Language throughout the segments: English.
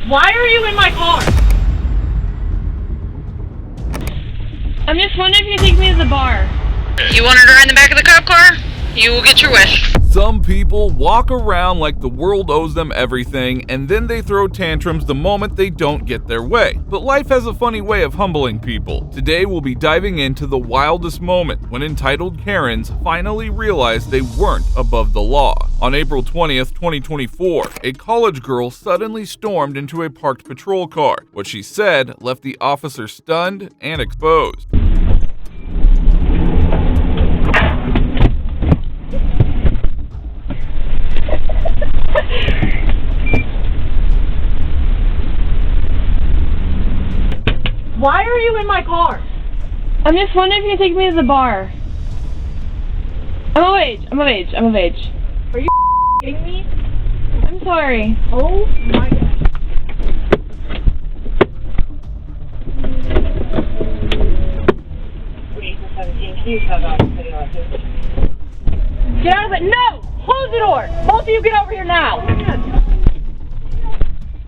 Why are you in my car? I'm just wondering if you can take me to the bar. You want her to ride in the back of the cop car? You will get your wish. Some people walk around like the world owes them everything, and then they throw tantrums the moment they don't get their way. But life has a funny way of humbling people. Today we'll be diving into the wildest moment when entitled Karens finally realized they weren't above the law. On April 20th, 2024, a college girl suddenly stormed into a parked patrol car. What she said left the officer stunned and exposed. Why are you in my car? I'm just wondering if you can take me to the bar. I'm of age. Are you kidding me? I'm sorry. Oh my god. Get out of it. No! Close the door! Both of you get over here now!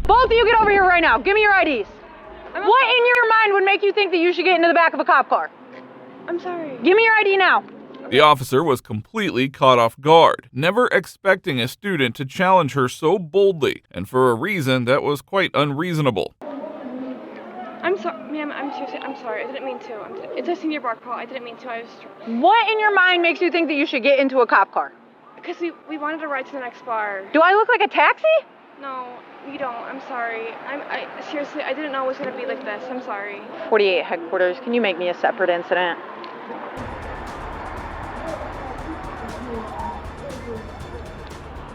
Both of you get over here right now. Give me your IDs. What in your mind would make you think that you should get into the back of a cop car? I'm sorry. Give me your ID now. The officer was completely caught off guard, never expecting a student to challenge her so boldly, and for a reason that was quite unreasonable. I'm sorry, ma'am. I'm sorry. I didn't mean to. It's a senior bar call. I didn't mean to. What in your mind makes you think that you should get into a cop car? Because we wanted to ride to the next bar. Do I look like a taxi? No, you don't. I'm sorry. I seriously, I didn't know it was gonna be like this. I'm sorry. 48 headquarters. Can you make me a separate incident?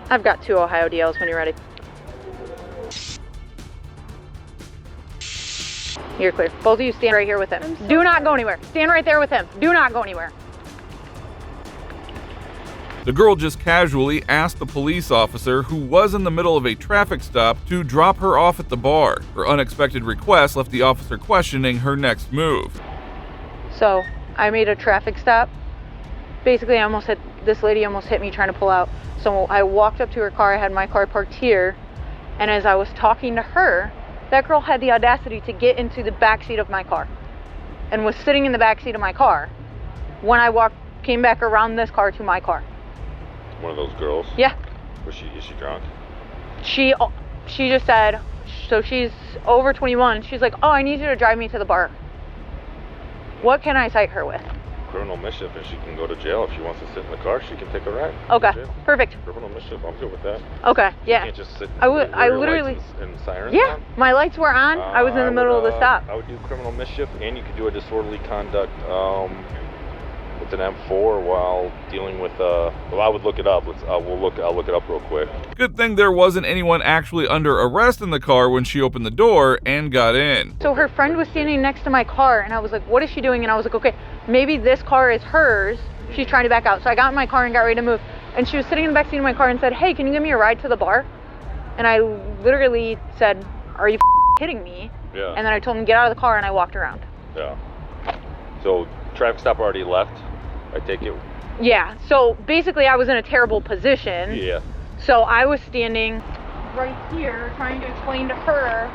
I've got 2 Ohio DLs when you're ready. You're clear. Both of you stand right here with him. Do not go anywhere. Stand right there with him. Do not go anywhere. The girl just casually asked the police officer, who was in the middle of a traffic stop, to drop her off at the bar. Her unexpected request left the officer questioning her next move. So, I made a traffic stop. Basically, this lady almost hit me trying to pull out. So I walked up to her car. I had my car parked here. And as I was talking to her, that girl had the audacity to get into the backseat of my car and was sitting in the backseat of my car when I came back around this car to my car. One of those girls? Yeah. Is she drunk? She just said, so she's over 21. She's like, oh, I need you to drive me to the bar. What can I cite her with? Criminal mischief, and she can go to jail. If she wants to sit in the car, she can take a ride. Okay, perfect. Criminal mischief, I'm good with that. Okay, yeah. You can't just sit I literally, and sirens yeah, on? My lights were on. I was in the middle of the stop. I would do criminal mischief, and you could do a disorderly conduct with an M4 while dealing with, well, I would look it up. I'll look it up real quick. Good thing there wasn't anyone actually under arrest in the car when she opened the door and got in. So her friend was standing next to my car, and I was like, what is she doing? And I was like, okay, maybe this car is hers. She's trying to back out. So I got in my car and got ready to move. And she was sitting in the backseat of my car and said, hey, can you give me a ride to the bar? And I literally said, are you kidding me? Yeah. And then I told him, get out of the car, and I walked around. Yeah. So traffic stop already left, I take it? Yeah, so basically I was in a terrible position. Yeah. So I was standing right here trying to explain to her,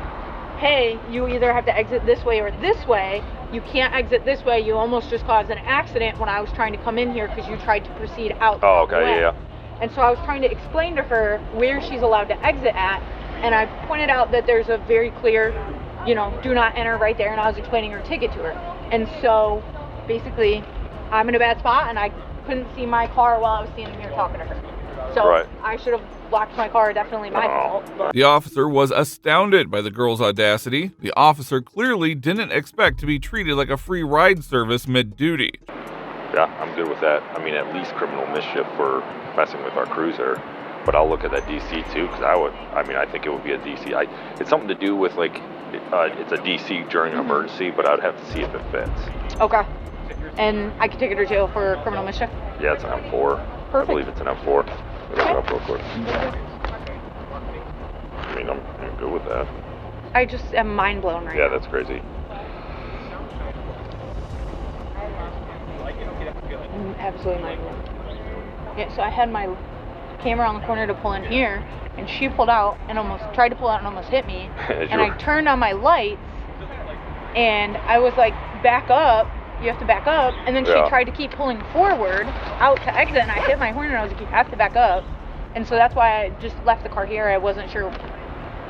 hey, you either have to exit this way or this way. You can't exit this way. You almost just caused an accident when I was trying to come in here because you tried to proceed out. Oh, okay, yeah. And so I was trying to explain to her where she's allowed to exit at. And I pointed out that there's a very clear, do not enter right there. And I was explaining her ticket to her. And so basically I'm in a bad spot and I couldn't see my car while I was standing here talking to her. So right. I should have blocked my car, definitely my fault. The officer was astounded by the girl's audacity. The officer clearly didn't expect to be treated like a free ride service mid-duty. Yeah, I'm good with that. I mean, at least criminal mischief for messing with our cruiser. But I'll look at that DC too, because I think it would be a DC. It's something to do with it's a DC during an emergency, but I'd have to see if it fits. Okay. And I could take her to jail for criminal mischief? Yeah, it's an M4. Perfect. I believe it's an M4. Look it up real quick. I mean, I'm good with that. I just am mind blown right now. Yeah, that's crazy. I'm absolutely mind blown. Yeah, so I had my camera on the corner to pull in here, and she pulled out and tried to pull out and almost hit me. And I turned on my lights, and I was like, back up, you have to back up. And then she tried to keep pulling forward out to exit, and I hit my horn, and I was like, you have to back up. And so that's why I just left the car here. I wasn't sure,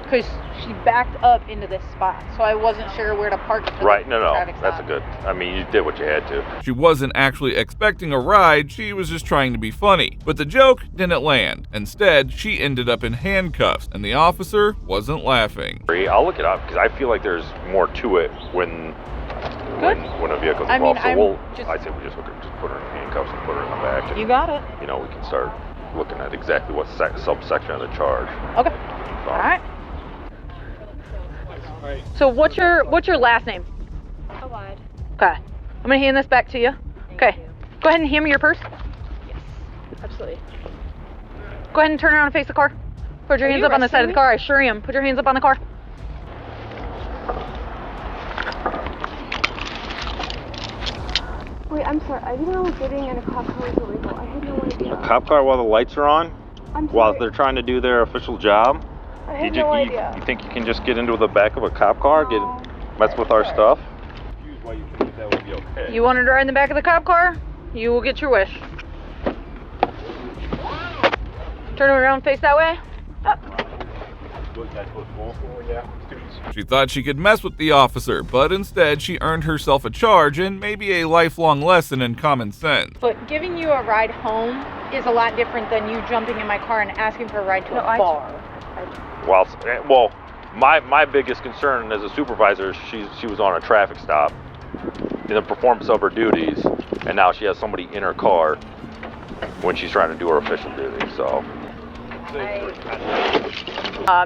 because she backed up into this spot, so I wasn't sure where to park. Right, no, that's a good, I mean, you did what you had to. She wasn't actually expecting a ride, she was just trying to be funny. But the joke didn't land. Instead, she ended up in handcuffs, and the officer wasn't laughing. I'll look it up, because I feel like there's more to it when a vehicle's involved. I say we just put her in handcuffs and put her in the back. And, you got it. You know, we can start looking at exactly what subsection of the charge. Okay. So. All right. So what's your last name? Allied. Okay. I'm gonna hand this back to you. Okay. Go ahead and hand me your purse. Yes. Absolutely. Go ahead and turn around and face the car. Put your hands up on the side of the car. I sure am. Put your hands up on the car. Wait, I'm sorry. I didn't know getting in a cop car was illegal. I had no idea. A cop car while the lights are on? While they're trying to do their official job? I had no idea. You think you can just get into the back of a cop car, mess with our stuff? Why you think that would be okay? You wanted to ride in the back of the cop car? You will get your wish. Turn around, face that way. Up. She thought she could mess with the officer, but instead she earned herself a charge and maybe a lifelong lesson in common sense. But giving you a ride home is a lot different than you jumping in my car and asking for a ride to a bar. Well, my biggest concern as a supervisor is she was on a traffic stop in the performance of her duties, and now she has somebody in her car when she's trying to do her official duties. So.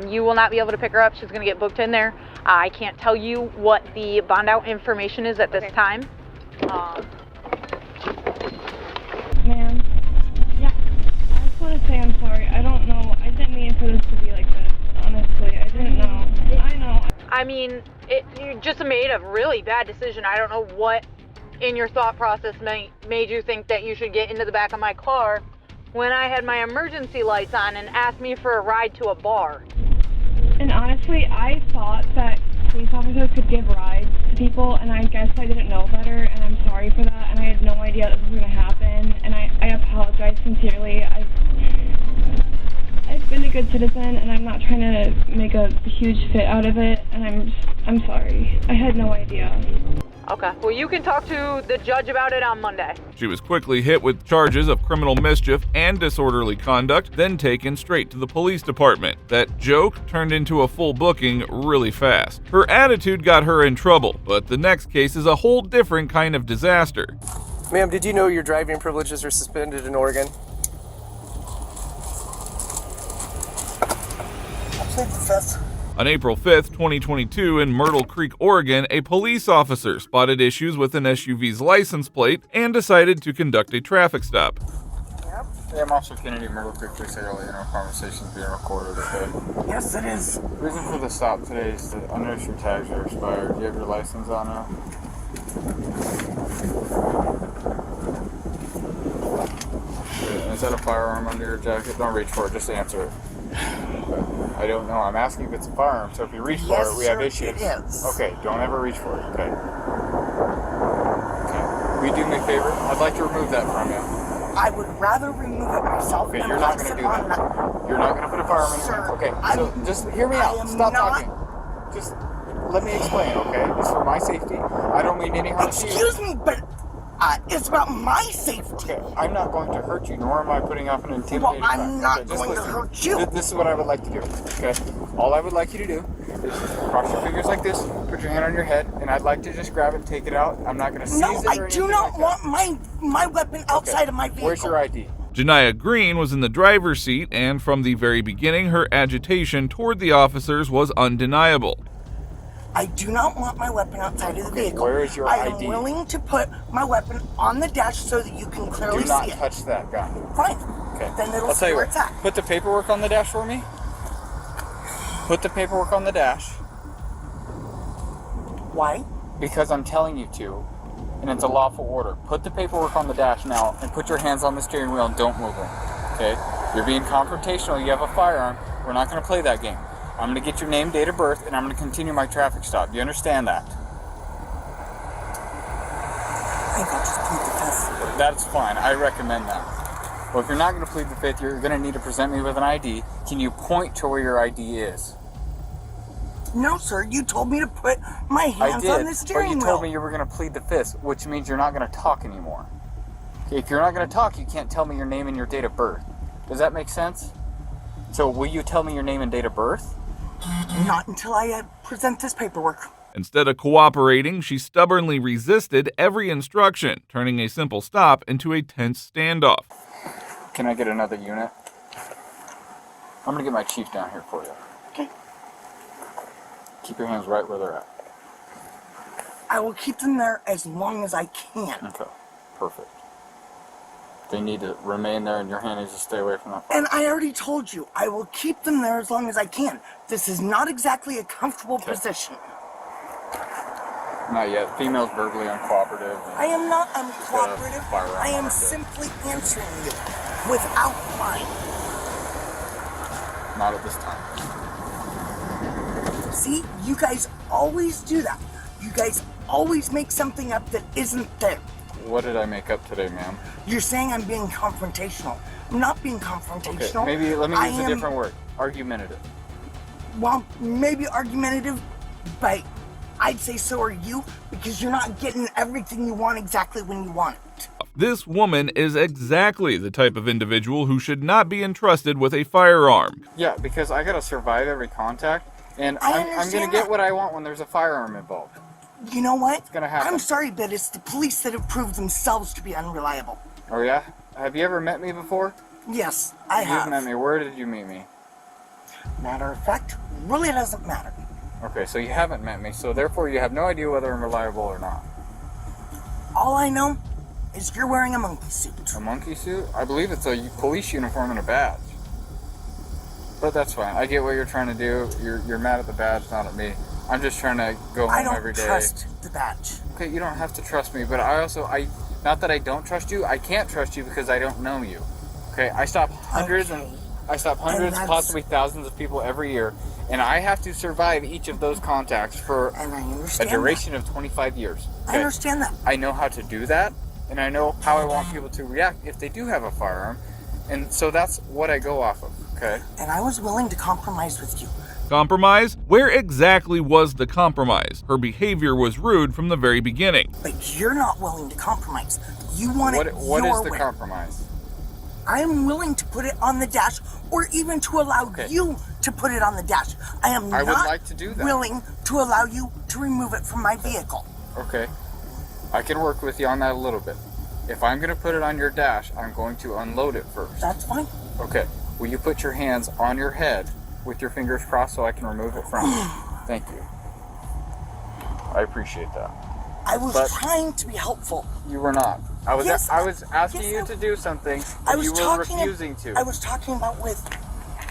You will not be able to pick her up. She's going to get booked in there. I can't tell you what the bond out information is at this time. Ma'am. Yeah. I just want to say I'm sorry. I don't know. I didn't mean for this to be like this. Honestly, I didn't know. I know. I mean, you just made a really bad decision. I don't know what in your thought process made you think that you should get into the back of my car when I had my emergency lights on and asked me for a ride to a bar. And honestly, I thought that police officers could give rides to people, and I guess I didn't know better, and I'm sorry for that, and I had no idea that this was going to happen, and I apologize sincerely. I've been a good citizen, and I'm not trying to make a huge fit out of it, and I'm sorry. I had no idea. Okay, well, you can talk to the judge about it on Monday. She was quickly hit with charges of criminal mischief and disorderly conduct, then taken straight to the police department. That joke turned into a full booking really fast. Her attitude got her in trouble, but the next case is a whole different kind of disaster. Ma'am, did you know your driving privileges are suspended in Oregon? I plead the fifth. On April 5th, 2022, in Myrtle Creek, Oregon, a police officer spotted issues with an SUV's license plate and decided to conduct a traffic stop. Yep. Yeah, I'm Officer Kennedy, Myrtle Creek Police earlier, and our conversation's being recorded, okay? Yes, it is. The reason for the stop today is that I noticed your tags are expired. Do you have your license on now? Is that a firearm under your jacket? Don't reach for it, just answer it. I don't know. I'm asking if it's a firearm, so if you reach for it, we have issues. It is. Okay, don't ever reach for it, okay? Okay. Will you do me a favor? I'd like to remove that from you. I would rather remove it myself. Okay, you're not going to do that. You're not going to put a firearm in your hands. Okay, so just hear me out. Stop talking. Just let me explain, okay? It's for my safety. I don't mean any harm to you. Excuse me, but it's about my safety. Okay, I'm not going to hurt you, nor am I putting off an intimidating Well, I'm not going to hurt you. This is what I would like to do, okay? All I would like you to do is cross your fingers like this, put your hand on your head, and I'd like to just grab it and take it out. I'm not going to seize it or anything. No, I do not want my weapon outside of my vehicle. Where's your ID? Janiyah Green was in the driver's seat, and from the very beginning, her agitation toward the officers was undeniable. I do not want my weapon outside of the vehicle. Where is your ID? ID? I am willing to put my weapon on the dash so that you can clearly Do not see it. touch that gun. Fine. Okay. Then it'll I'll see tell you where what. it's at. Put the paperwork on the dash for me. Put the paperwork on the dash. Why? Because I'm telling you to, and it's a lawful order. Put the paperwork on the dash now, and put your hands on the steering wheel and don't move them. Okay? You're being confrontational. You have a firearm. We're not going to play that game. I'm going to get your name, date of birth, and I'm going to continue my traffic stop. Do you understand that? I think I'll just plead the fifth. That's fine. I recommend that. Well, if you're not going to plead the fifth, you're going to need to present me with an ID. Can you point to where your ID is? No, sir. You told me to put my hands on the steering wheel. But you told me you were going to plead the fifth, which means you're not going to talk anymore. If you're not going to talk, you can't tell me your name and your date of birth. Does that make sense? So will you tell me your name and date of birth? Not until I present this paperwork. Instead of cooperating, she stubbornly resisted every instruction, turning a simple stop into a tense standoff. Can I get another unit? I'm going to get my chief down here for you. Okay. Keep your hands right where they're at. I will keep them there as long as I can. Okay, perfect. They need to remain there and your hand needs to stay away from that. And I already told you, I will keep them there as long as I can. This is not exactly a comfortable position. Not yet. Female's verbally uncooperative. I am not uncooperative. I am simply answering you without lying. Not at this time. See, you guys always do that. You guys always make something up that isn't there. What did I make up today, ma'am? You're saying I'm being confrontational. I'm not being confrontational. Okay, maybe let me use a different word. Argumentative. Well, maybe argumentative, but I'd say so are you, because you're not getting everything you want exactly when you want it. This woman is exactly the type of individual who should not be entrusted with a firearm. Yeah, because I gotta survive every contact, and I'm gonna get what I want when there's a firearm involved. You know what? It's gonna happen. I'm sorry, but it's the police that have proved themselves to be unreliable. Oh yeah? Have you ever met me before? Yes, I have. You've met me. Where did you meet me? Matter of fact, really doesn't matter. Okay, so you haven't met me, so therefore you have no idea whether I'm reliable or not. All I know is you're wearing a monkey suit. A monkey suit? I believe it's a police uniform and a badge. But that's fine. I get what you're trying to do. You're mad at the badge, not at me. I'm just trying to go home every day. I don't trust the badge. Okay, you don't have to trust me, but not that I don't trust you, I can't trust you because I don't know you. Okay, I stop hundreds possibly thousands of people every year, and I have to survive each of those contacts for a duration of 25 years. Okay? I understand that. I know how to do that, and I know how I want people to react if they do have a firearm, and so that's what I go off of, okay? And I was willing to compromise with you. Compromise? Where exactly was the compromise? Her behavior was rude from the very beginning. But you're not willing to compromise. You want it your way. What is the compromise? I am willing to put it on the dash, or even to allow you to put it on the dash. I would like to do that. Willing to allow you to remove it from my vehicle. Okay. I can work with you on that a little bit. If I'm going to put it on your dash, I'm going to unload it first. That's fine. Okay. Will you put your hands on your head with your fingers crossed so I can remove it from you? Thank you. I appreciate that. I was trying to be helpful. You were not. I was asking you to do something, and you were refusing to. I was talking about with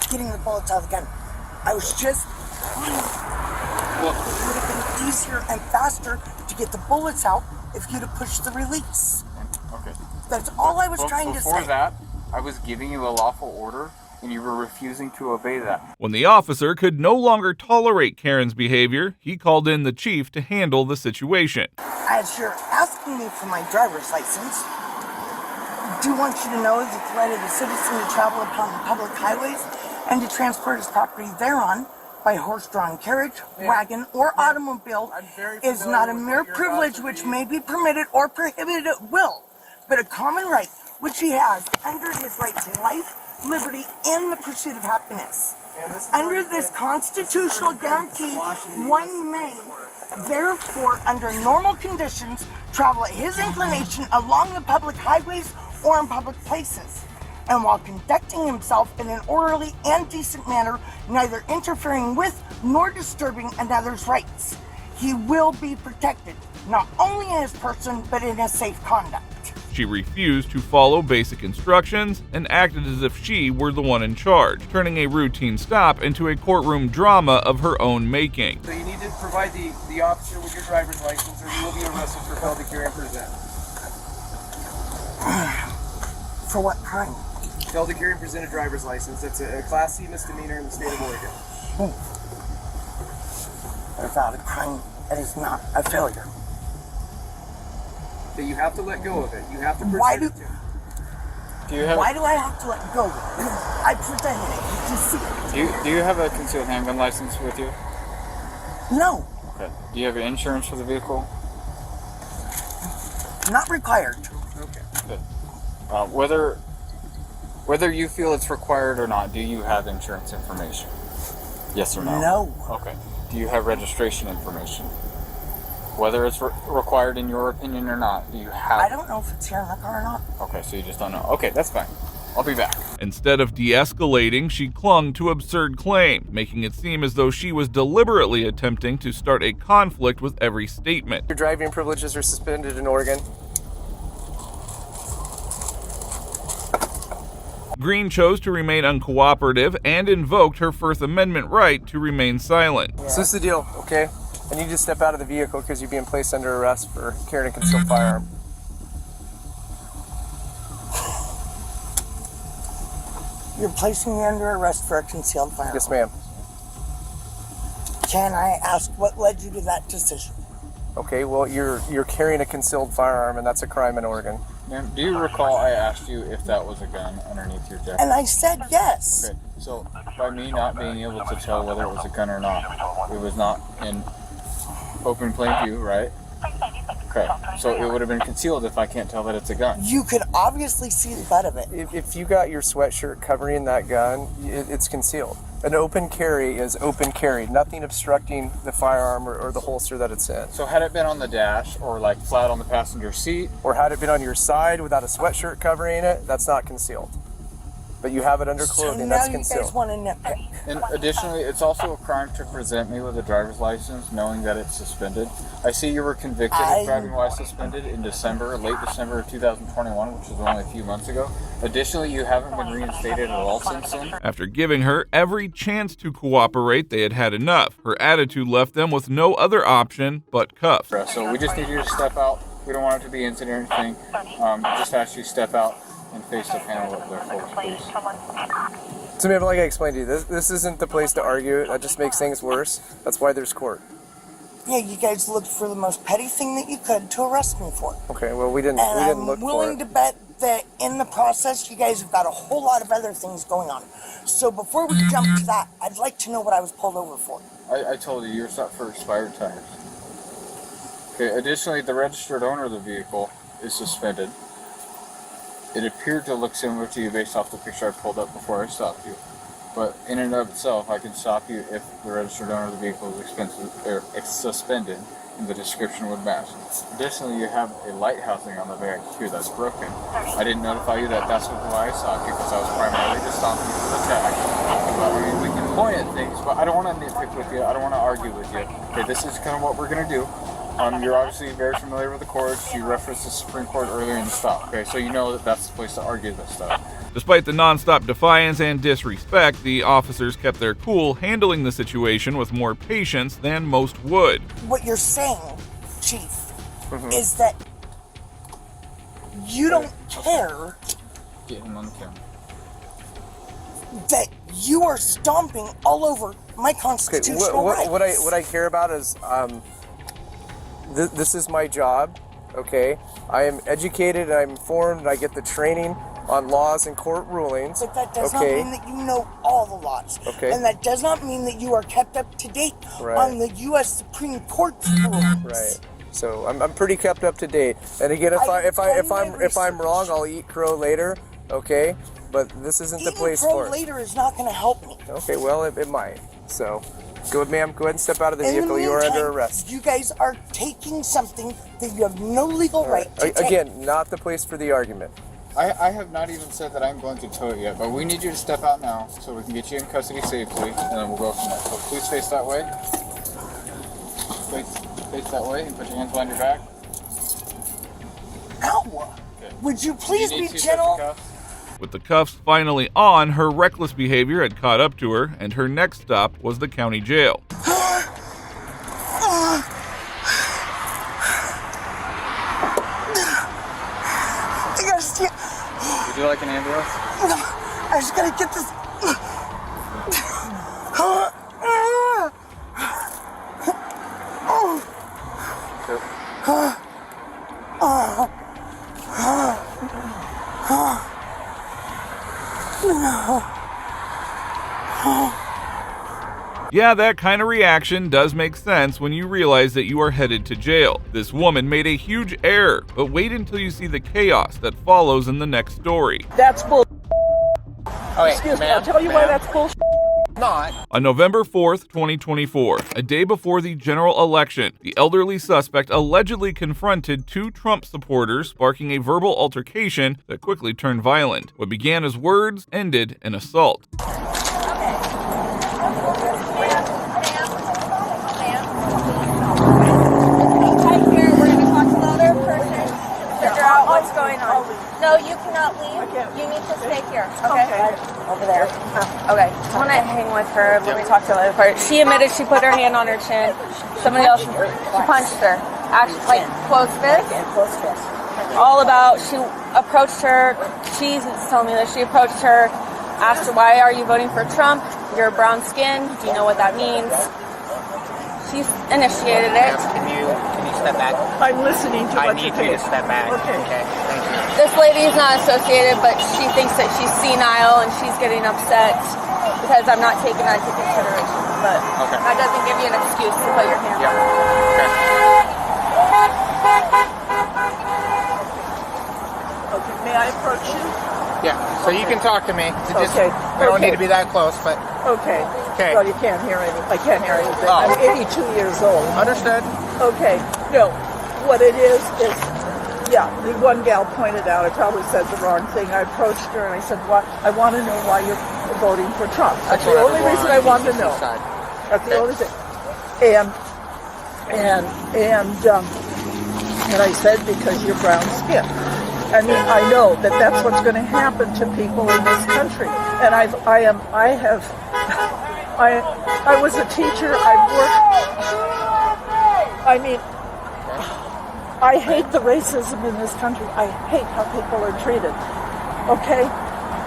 getting the bullets out of the gun. I was just trying. It would have been easier and faster to get the bullets out if you'd have pushed the release. Okay. That's all I was trying to say. Before that, I was giving you a lawful order, and you were refusing to obey that. When the officer could no longer tolerate Karen's behavior, he called in the chief to handle the situation. As you're asking me for my driver's license, I do want you to know that the right of the citizen to travel upon the public highways and to transport his property thereon by horse-drawn carriage, wagon, or automobile is not a mere privilege which may be permitted or prohibited at will, but a common right which he has under his right to life, liberty, and the pursuit of happiness. Under this constitutional guarantee, one may, therefore, under normal conditions, travel at his inclination along the public highways or in public places, and while conducting himself in an orderly and decent manner, neither interfering with nor disturbing another's rights. He will be protected, not only in his person, but in his safe conduct. She refused to follow basic instructions and acted as if she were the one in charge, turning a routine stop into a courtroom drama of her own making. So you need to provide the officer with your driver's license or you will be arrested for failure to carry and present. For what crime? Failed to carry and present a driver's license. That's a Class C misdemeanor in the state of Oregon. Without a crime, it is not a failure. That you have to let go of it. You have to Why present do- it to him. Why do I have to let go of it? I presented it. You can see it. Do you have a concealed handgun license with you? No, Okay. Do you have insurance for the vehicle? not required. Okay. Good. Whether you feel it's required or not, do you have insurance information? Yes or no? No. Okay. Do you have registration information? Whether it's required in your opinion or not, do you have... I don't know if it's here in the car or not. Okay, so you just don't know. Okay, that's fine. I'll be back. Instead of de-escalating, she clung to absurd claim, making it seem as though she was deliberately attempting to start a conflict with every statement. Your driving privileges are suspended in Oregon. Green chose to remain uncooperative and invoked her First Amendment right to remain silent. So this is the deal, okay? I need you to step out of the vehicle because you're being placed under arrest for carrying a concealed firearm. You're placing me under arrest for a concealed firearm. Yes, ma'am. Can I ask what led you to that decision? Okay, well, you're carrying a concealed firearm, and that's a crime in Oregon. Ma'am, do you recall I asked you if that was a gun underneath your jacket? And I said yes. Okay, so by me not being able to tell whether it was a gun or not, it was not in open plain view, right? Okay, so it would have been concealed if I can't tell that it's a gun. You could obviously see the butt of it. If you got your sweatshirt covering that gun, it's concealed. An open carry is open carry, nothing obstructing the firearm or the holster that it's in. So had it been on the dash or like flat on the passenger seat, Or had it been on your side without a sweatshirt covering it, that's not concealed. But you have it under So clothing, now that's you concealed. guys want to nitpick. and additionally, it's also a crime to present me with a driver's license knowing that it's suspended. I see you were convicted of driving while suspended in December, late December of 2021, which was only a few months ago. Additionally, you haven't been reinstated at all since then. After giving her every chance to cooperate, they had had enough. Her attitude left them with no other option but cuffs. So we just need you to step out. We don't want it to be incident or anything. Just ask you to step out and face the panel of their folks, please. So, ma'am, like I explained to you, this isn't the place to argue. That just makes things worse. That's why there's court. Yeah, you guys looked for the most petty thing that you could to arrest me for. Okay, well, we didn't And look I'm for willing it. to bet that in the process, you guys have got a whole lot of other things going on. So before we jump to that, I'd like to know what I was pulled over for. I told you, you're stopped for expired tires. Okay, additionally, the registered owner of the vehicle is suspended. It appeared to look similar to you based off the picture I pulled up before I stopped you. But in and of itself, I can stop you if the registered owner of the vehicle is suspended and the description would match. Additionally, you have a light housing on the back here that's broken. I didn't notify you that that's why I stopped you, because I was primarily just stopping you for the tag. I mean, we can point at things, but I don't want to nitpick with you. I don't want to argue with you. Okay, this is kind of what we're going to do. You're obviously very familiar with the courts. You referenced the Supreme Court earlier in the stop, okay? So you know that that's the place to argue this stuff. Despite the nonstop defiance and disrespect, the officers kept their cool, handling the situation with more patience than most would. What you're saying, Chief, is that you don't care Get him on the camera. that you are stomping all over my constitutional rights. What I care about is this is my job, okay? I am educated and I'm informed and I get the training on laws and court rulings. But that does not mean that you know all the laws. Okay. And that does not mean that you are kept up to date Right. on the U.S. Supreme Court's rulings. Right. So I'm pretty kept up to date. And again, if I'm wrong, I'll eat crow later, okay? But this isn't the place Eating for crow it. later is not going to help me. Okay, well it might. So go, ma'am. Go ahead and step out of the In vehicle. the You are under meantime, arrest. You guys are taking something that you have no legal right to take. Again, not the place for the argument. I have not even said that I'm going to tow it yet, but we need you to step out now so we can get you in custody safely, and then we'll go from there. So please face that way. Face that way and put your hands behind your back. Ow! Okay. Would you please You be need two sets of gentle? cuffs. With the cuffs finally on, her reckless behavior had caught up to her, and her next stop was the county jail. I gotta stand. Would you like an ambulance? I just gotta get this. Yeah, that kind of reaction does make sense when you realize that you are headed to jail. This woman made a huge error, but wait until you see the chaos that follows in the next story. That's bull. Okay, Excuse me, I'll tell you why that's bull. Not. On November 4th, 2024, a day before the general election, the elderly suspect allegedly confronted two Trump supporters, sparking a verbal altercation that quickly turned violent. What began as words ended in assault. What's going on? No, you cannot leave. You need to stay here. Okay. Over there. Okay. I want to hang with her. Let me talk to the other part. She admitted she put her hand on her chin. Somebody else, she punched her. Actually, like close fist. Close fist. All about, she approached her. She's telling me that she approached her, asked her, why are you voting for Trump? You're brown skin. Do you know what that means? She's initiated it. Can you step back? I'm listening to what you're saying. I need you to step back. Okay. Thank you. This lady is not associated, but she thinks that she's senile and she's getting upset because I'm not taking that into consideration. But that doesn't give you an excuse to put your hand on. Okay, may I approach you? Yeah, so you can talk to me. I don't need to be that close, but... Okay. Okay. Well, you can't hear anything. I can't hear anything. Oh. I'm 82 years old. Understood. Okay. No, what it is, yeah, the one gal pointed out, I probably said the wrong thing. I approached her and I said, "What? I want to know why you're voting for Trump." That's the only reason I wanted to know. That's the only thing. And I said, because you're brown skin. I mean, I know that that's what's going to happen to people in this country. And I was a teacher. I mean, I hate the racism in this country. I hate how people are treated. Okay?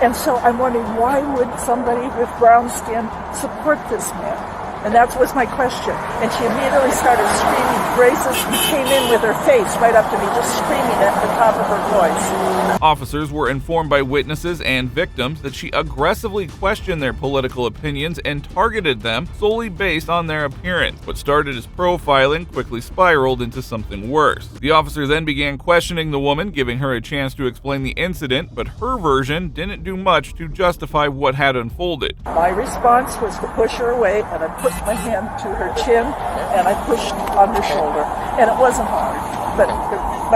And so I'm wondering, why would somebody with brown skin support this man? And that was my question. And she immediately started screaming racist and came in with her face right up to me, just screaming at the top of her voice. Officers were informed by witnesses and victims that she aggressively questioned their political opinions and targeted them solely based on their appearance. What started as profiling quickly spiraled into something worse. The officer then began questioning the woman, giving her a chance to explain the incident, but her version didn't do much to justify what had unfolded. My response was to push her away, and I put my hand to her chin, and I pushed on her shoulder. And it wasn't hard, but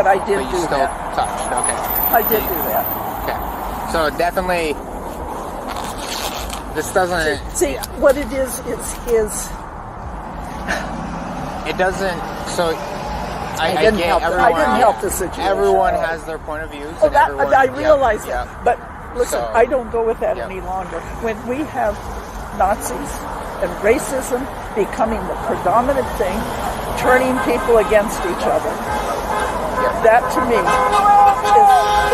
I did do that. Touched. Okay. I did do that. Okay. So definitely, this doesn't... See, what it is it doesn't... So... I didn't help the situation. Everyone has their point of views. Oh, I realize that. Yeah. But listen, I don't go with that any longer. When we have Nazis and racism becoming the predominant thing, turning people against each other, that to me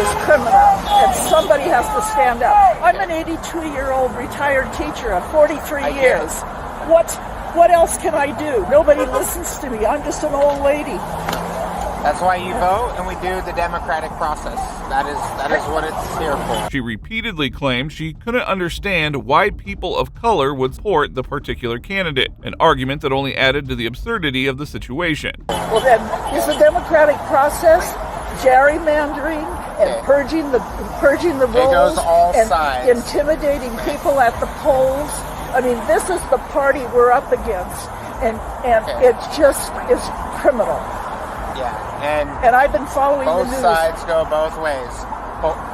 is criminal, and somebody has to stand up. I'm an 82-year-old retired teacher of 43 years. What else can I do? Nobody listens to me. I'm just an old lady. That's why you vote, and we do the democratic process. That is what it's here for. She repeatedly claimed she couldn't understand why people of color would support the particular candidate, an argument that only added to the absurdity of the situation. Well, then, is the democratic process gerrymandering and purging the rolls, it goes all and sides. Intimidating people at the polls? I mean, this is the party we're up against, and it just is criminal. Yeah, and I've been following the news. Both sides go both ways.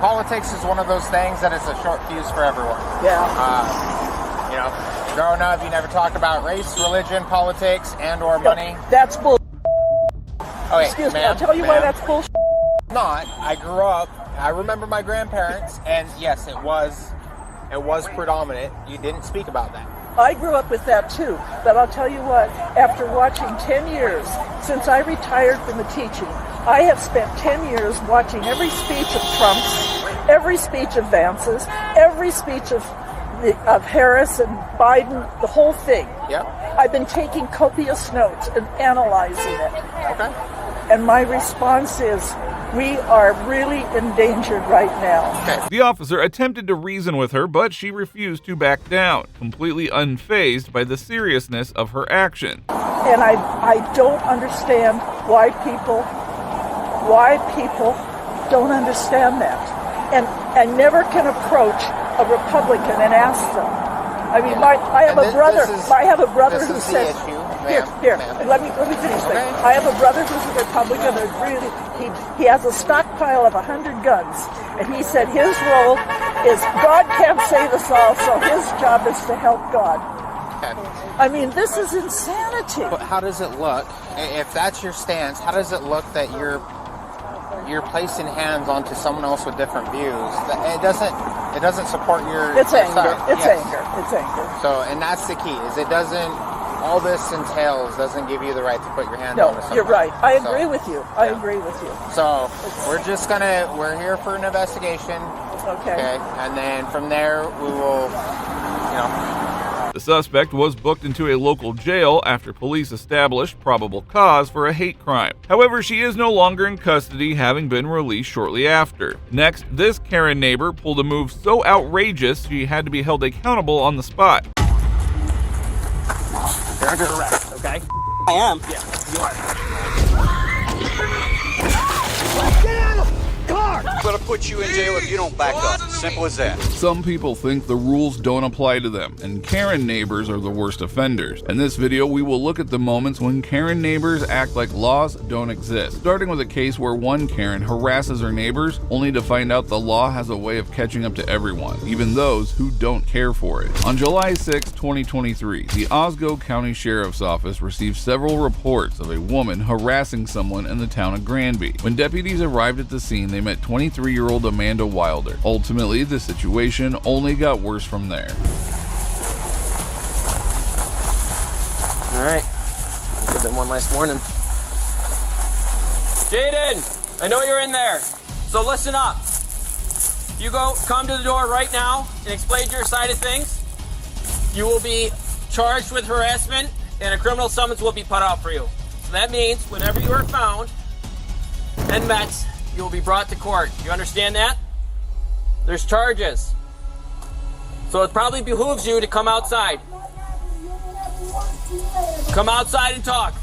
Politics is one of those things that is a short fuse for everyone. Yeah. Growing up, you never talked about race, religion, politics, and/or money. That's bull. Okay, excuse me. I'll tell you why that's bull. Not. I grew up. I remember my grandparents, and yes, it was predominant. You didn't speak about that. I grew up with that too, but I'll tell you what, after watching 10 years, since I retired from the teaching, I have spent 10 years watching every speech of Trump's, Every speech advances. Every speech of Harris and Biden, the whole thing. Yep. I've been taking copious notes and analyzing it. Okay. And my response is, we are really endangered right now. Okay. The officer attempted to reason with her, but she refused to back down, completely unfazed by the seriousness of her action. And I don't understand why people don't understand that. And I never can approach a Republican and ask them. I mean, I have a brother who said, here, let me finish this. Okay. I have a brother who's a Republican and really, he has a stockpile of 100 guns. And he said his role is, God can't save us all, so his job is to help God. Okay. I mean, this is insanity. But how does it look, if that's your stance, how does it look that you're placing hands onto someone else with different views? It doesn't support your It's anger. side. It's Yes. anger. It's anger. So, and that's the key, is all this entails doesn't give you the right to put your hand No, onto someone. you're right. I agree So, with you. I agree with you. So, we're here for an investigation. Okay. And then from there, we will, The suspect was booked into a local jail after police established probable cause for a hate crime. However, she is no longer in custody, having been released shortly after. Next, this Karen neighbor pulled a move so outrageous she had to be held accountable on the spot. You're under arrest, okay? I am. Yeah, you are. I'm gonna put you in jail if you don't back up. Simple as that. Some people think the rules don't apply to them, and Karen neighbors are the worst offenders. In this video, we will look at the moments when Karen neighbors act like laws don't exist, starting with a case where one Karen harasses her neighbors, only to find out the law has a way of catching up to everyone, even those who don't care for it. On July 6, 2023, the Oswego County Sheriff's Office received several reports of a woman harassing someone in the town of Granby. When deputies arrived at the scene, they met 23-year-old Amanda Wilder. Ultimately, the situation only got worse from there. All right. Give them one last warning. Jaden, I know you're in there, so listen up. You come to the door right now and explain your side of things. You will be charged with harassment and a criminal summons will be put out for you. So that means whenever you are found and met, you will be brought to court. You understand that? There's charges. So it probably behooves you to come outside. Come outside and talk.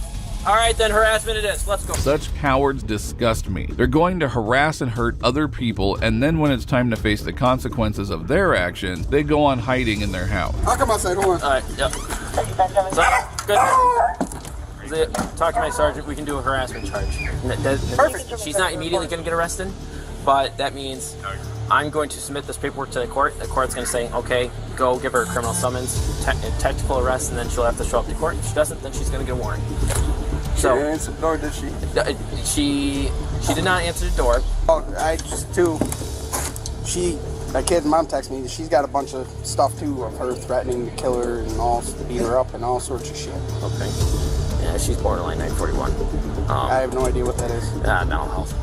All right, then harassment it is. Let's go. Such cowards disgust me. They're going to harass and hurt other people, and then when it's time to face the consequences of their actions, they go on hiding in their house. I'll come outside, hold on. All right, yep. So, good. Talk to my sergeant. We can do a harassment charge. Perfect. She's not immediately going to get arrested, but that means I'm going to submit this paperwork to the court. The court's going to say, okay, go give her a criminal summons, technical arrest, and then she'll have to show up to court. If she doesn't, then she's going to get a warrant. So, she didn't answer the door, did she? She did not answer the door. My kid's mom texted me. She's got a bunch of stuff too of her threatening to kill her and all, to beat her up and all sorts of shit. Okay. Yeah, she's borderline 941. I have no idea what that is. Mental health.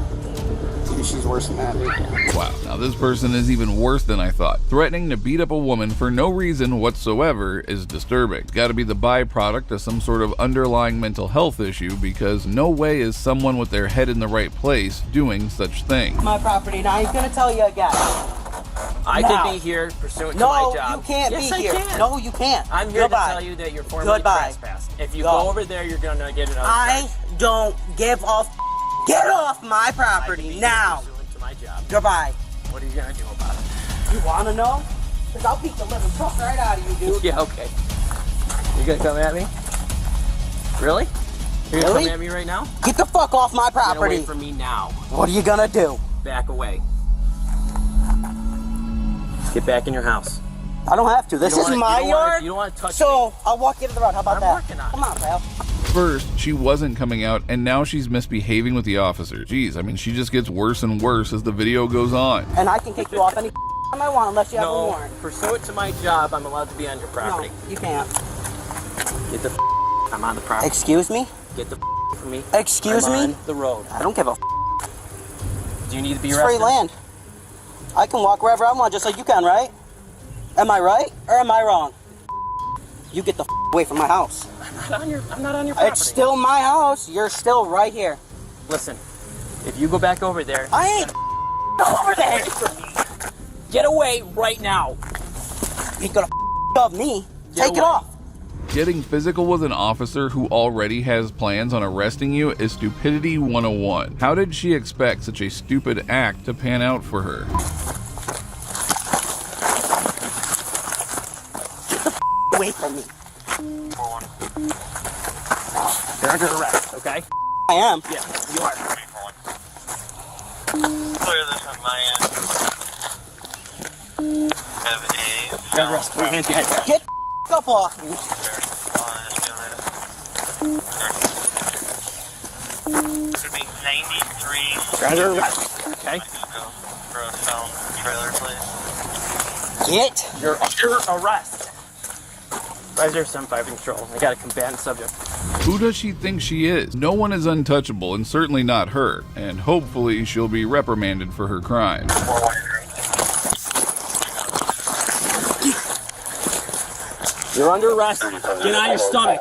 Maybe she's worse than that, dude. Wow, now this person is even worse than I thought. Threatening to beat up a woman for no reason whatsoever is disturbing. Gotta be the byproduct of some sort of underlying mental health issue, because no way is someone with their head in the right place doing such things. My property. Now he's gonna tell you again. I can be here pursuant to my job. No, you can't yes, be here. I can. No, you can't. I'm here to tell you that you're formally trespassed. If you go over there, you're gonna get another charge. Don't give off. Get off my property now. Pursuant to my job. Goodbye. What are you gonna do about it? You wanna know? Because I'll beat the living fuck right out of you, dude. Yeah, okay. You gonna come at me? Really? You're gonna come at me right now? Get the fuck off my property. Get away from me now. What are you gonna do? Back away. Get back in your house. I don't have to. This is my yard. You don't want to touch me. So I'll walk you to the road. How about that? I'm working on it. Come on, pal. First, she wasn't coming out, and now she's misbehaving with the officer. Jeez, I mean, she just gets worse and worse as the video goes on. And I can kick you off any time I want unless you have a warrant. Pursuant to my job, I'm allowed to be on your property. No, you can't. Get the I'm on the property. Excuse me? Get the from me. Excuse me? I'm on the road. I don't give a Do you need to be it's arrested? free land. I can walk wherever I want, just like you can, right? Am I right or am I wrong? You get the away from my house. I'm not on your property. It's still my house. You're still right here. Listen, if you go back over there... I ain't over there. Get away right now. You're gonna of me. Take it off. Getting physical with an officer who already has plans on arresting you is stupidity 101. How did she expect such a stupid act to pan out for her? Get the away from me. You're under arrest, okay? I am. Yeah, you are. Clear this on my end. Have a... You're under arrest. Put your hands behind your back. Get the up off me. Should be 93. You're under arrest, okay? For a film trailer, please. Get. You're under arrest. Riser 75 control. I got a combatant subject. Who does she think she is? No one is untouchable, and certainly not her, and hopefully she'll be reprimanded for her crimes. You're under arrest. Get on your stomach.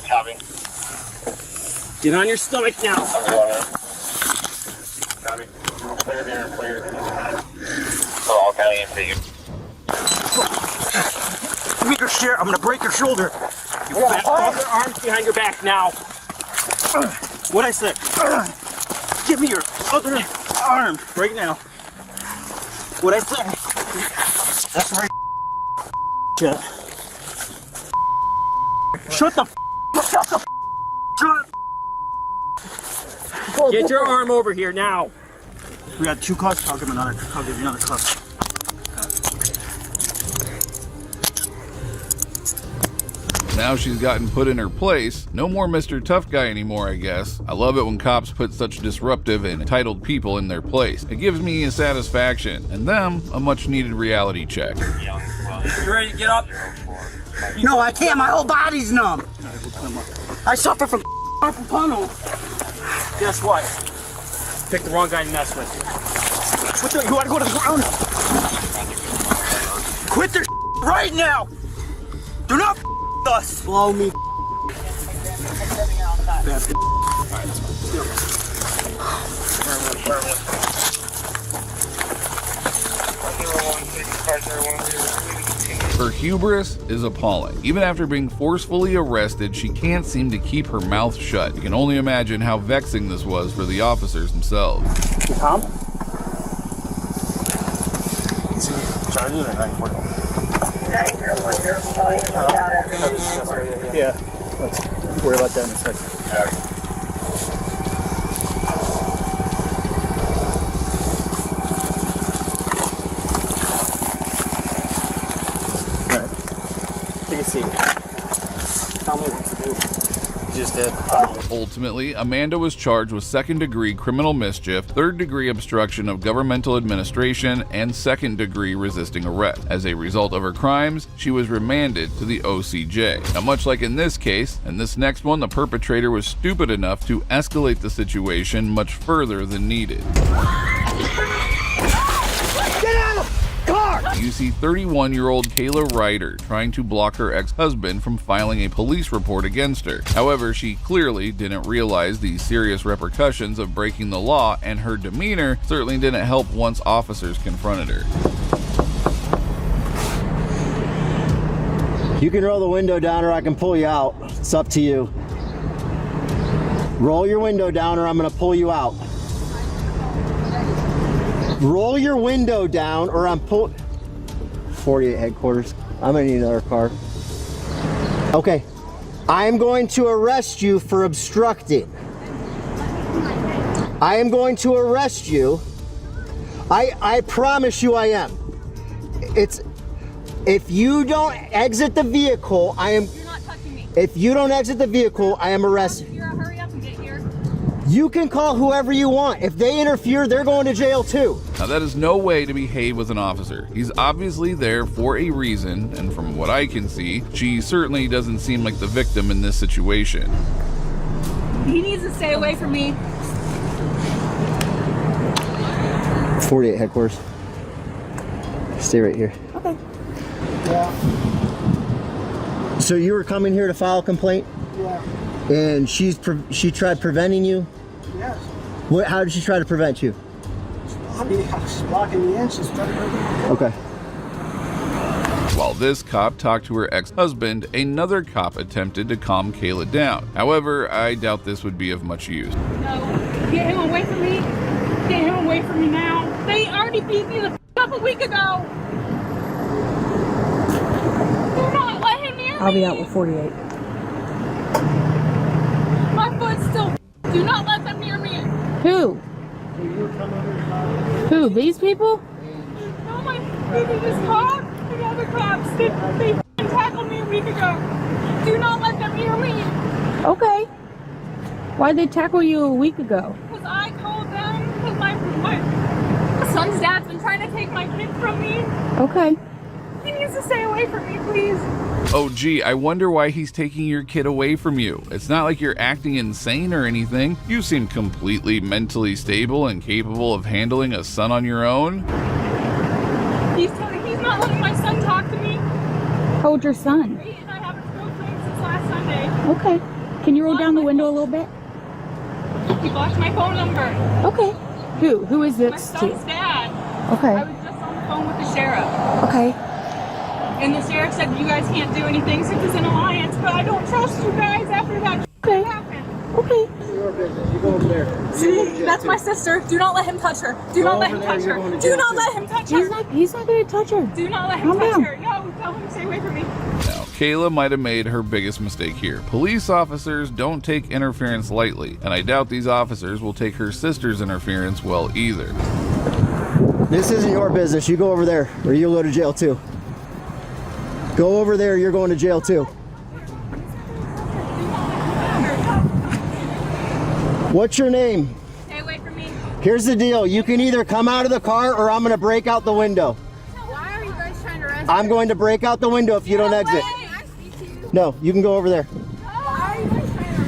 Copy. Get on your stomach now. Copy. Clear there, clear. So all county and figure. Weak your share. I'm gonna break your shoulder. You fat fuck. Your arms behind your back now. What I said? Give me your other arm right now. What I said? That's right. Shut the. Shut the. Shut. Get your arm over here now. We got 2 cuffs. I'll give you another cuff. Now she's gotten put in her place. No more Mr. Tough Guy anymore, I guess. I love it when cops put such disruptive and entitled people in their place. It gives me a satisfaction, and them a much-needed reality check. You ready to get up? No, I can't. My whole body's numb. I suffer from carpal tunnel. Guess what? Picked the wrong guy to mess with. You want to go to the ground? Quit this right now. Do not us. Blow me. Her hubris is appalling. Even after being forcefully arrested, she can't seem to keep her mouth shut. You can only imagine how vexing this was for the officers themselves. You calm? Yeah, let's worry about that in a second. All right, take a seat. Tell me what to do. You just did. Ultimately, Amanda was charged with second-degree criminal mischief, third-degree obstruction of governmental administration, and second-degree resisting arrest. As a result of her crimes, she was remanded to the OCJ. Now, much like in this case, and this next one, the perpetrator was stupid enough to escalate the situation much further than needed. Get out of the car! You see 31-year-old Kayla Ryder trying to block her ex-husband from filing a police report against her. However, she clearly didn't realize the serious repercussions of breaking the law, and her demeanor certainly didn't help once officers confronted her. You can roll the window down or I can pull you out. It's up to you. Roll your window down or I'm gonna pull you out. Roll your window down or I'm 48 headquarters. I'm gonna need another car. Okay. I am going to arrest you for obstructing. I am going to arrest you. I promise you I am. If you don't exit the vehicle, I am. You're not touching me. If you don't exit the vehicle, I am arrested. You're a hurry up and get here. You can call whoever you want. If they interfere, they're going to jail too. Now that is no way to behave with an officer. He's obviously there for a reason, and from what I can see, she certainly doesn't seem like the victim in this situation. He needs to stay away from me. 48 headquarters. Stay right here. Okay. Yeah. So you were coming here to file a complaint? Yeah. And she tried preventing you? Yes. How did she try to prevent you? She's blocking me in. She's trying to. Okay. While this cop talked to her ex-husband, another cop attempted to calm Kayla down. However, I doubt this would be of much use. No, get him away from me. Get him away from me now. They already beat me the up a week ago. Do not let him near me. I'll be out with 48. My foot's still. Do not let them near me. Who? Who? These people? No, my this cop and other cops. They tackled me a week ago. Do not let them near me. Okay. Why'd they tackle you a week ago? Because I called them. Because my son's dad's been trying to take my kid from me. Okay. He needs to stay away from me, please. Oh gee, I wonder why he's taking your kid away from you. It's not like you're acting insane or anything. You seem completely mentally stable and capable of handling a son on your own. He's not letting my son talk to me. How old's your son? And I haven't spoken to him since last Sunday. Okay. Can you roll down the window a little bit? He blocked my phone number. Okay. Who is My this son's to? dad. Okay. I was just on the phone with the sheriff. Okay. And the sheriff said you guys can't do anything since it's an alliance, but I don't trust you guys after that happened. Okay. Your business. You go over there. That's my sister. Do not let him touch her. Do not let him touch her. Do not let him touch her. He's not going to touch her. Do not let him touch her. No, tell him to stay away from me. Now, Kayla might have made her biggest mistake here. Police officers don't take interference lightly, and I doubt these officers will take her sister's interference well either. This isn't your business. You go over there, or you'll go to jail too. Go over there, you're going to jail too. What's your name? Stay away from me. Here's the deal. You can either come out of the car or I'm going to break out the window. Why are you guys trying to arrest I'm going to break out the window if you don't exit. No, you can go over there. Why are you guys trying to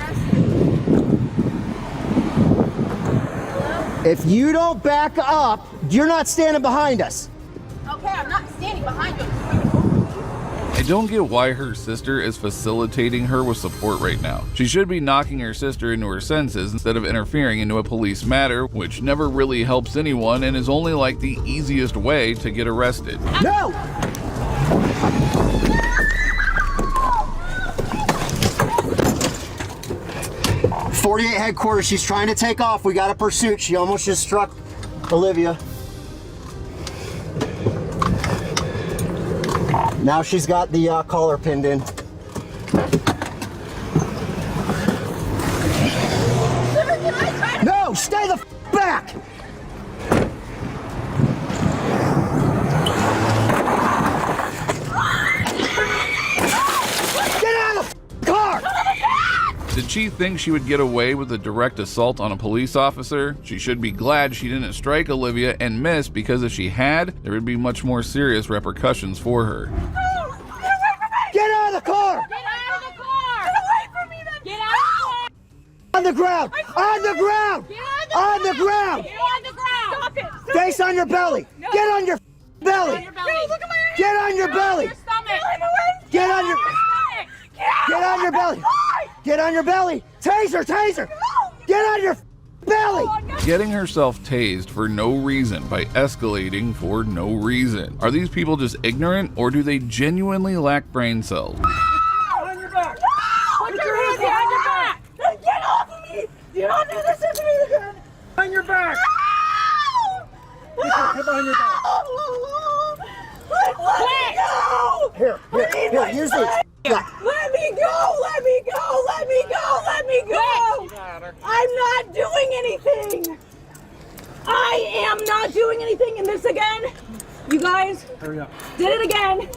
arrest me? If you don't back up, you're not standing behind us. Okay, I'm not standing behind you. I don't get why her sister is facilitating her with support right now. She should be knocking her sister into her senses instead of interfering into a police matter, which never really helps anyone and is only like the easiest way to get arrested. No! .48 headquarters, she's trying to take off. We got a pursuit. She almost just struck Olivia. Now she's got the collar pinned in. No, stay the back! Get out of the car! Did she think she would get away with a direct assault on a police officer? She should be glad she didn't strike Olivia and miss, because if she had, there would be much more serious repercussions for her. Get out of the car! Get out of the car! Get away from me then! Get out of the car! On the ground! On the ground! On the ground! Get on the ground! Stop it! Stop Face it. on your belly! No. Get on your belly! Get on your belly! No, look at my hands! Get on your Get belly! your stomach! Get on your... stomach! Get on your belly! Get on your belly! Taser! Taser! Get on your belly! Getting herself tased for no reason by escalating for no reason. Are these people just ignorant, or do they genuinely lack brain cells? On your back! Put your hands behind your back! Get off of me! Do not do this to me again! On your back. Get behind your back. Let me go! Here, use these. Let me go! Let me go! Let me go! Let me go! I'm not doing anything! I am not doing anything in this again! You guys Hurry up. did it again!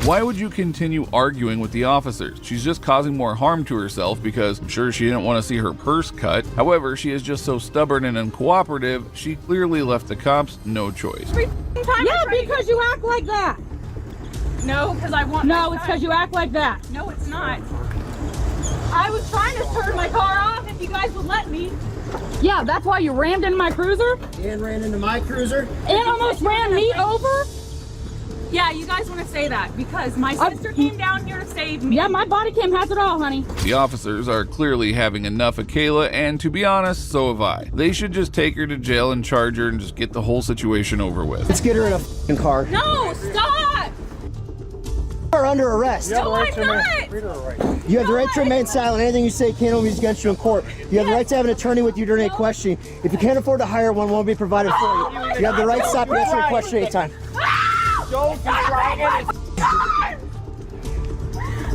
Why would you continue arguing with the officers? She's just causing more harm to herself, because I'm sure she didn't want to see her purse cut. However, she is just so stubborn and uncooperative, she clearly left the cops no choice. Yeah, because you act like that. No, because I want No, it's because you act like that. No, it's not. I was trying to turn my car off if you guys would let me. Yeah, that's why you rammed into my cruiser? And ran into my cruiser? And almost ran me over? Yeah, you guys want to say that because my sister came down here to save me. Yeah, my body cam has it all, honey. The officers are clearly having enough of Kayla, and to be honest, so have I. They should just take her to jail and charge her and just get the whole situation over with. Let's get her in a f***ing car. No, stop! You're under arrest. No, I'm not! You have the right to remain silent. Anything you say can't be used against you in court. You have the right to have an attorney with you during a questioning. If you can't afford to hire one, won't be provided for you. You have the right to stop and answer a question anytime. Don't be trying it!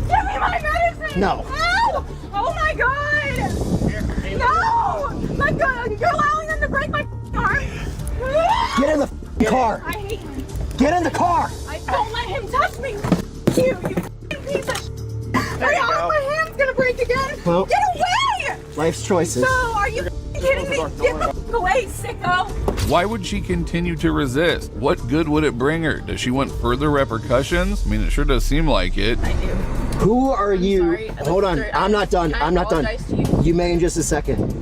Give me my medicine! No. No! Oh my god! No! My god, you're allowing them to break my arm! Get in the car. I hate him. Get in the car. I don't let him touch me! You piece of shit! My hand's gonna break again! Well, Get away! Life's choices. So, are you kidding me? Get the f away, sicko! Why would she continue to resist? What good would it bring her? Does she want further repercussions? I mean, it sure does seem like it. I do. Who are you? Hold on. I'm not done. I'm not done. You may in just a second.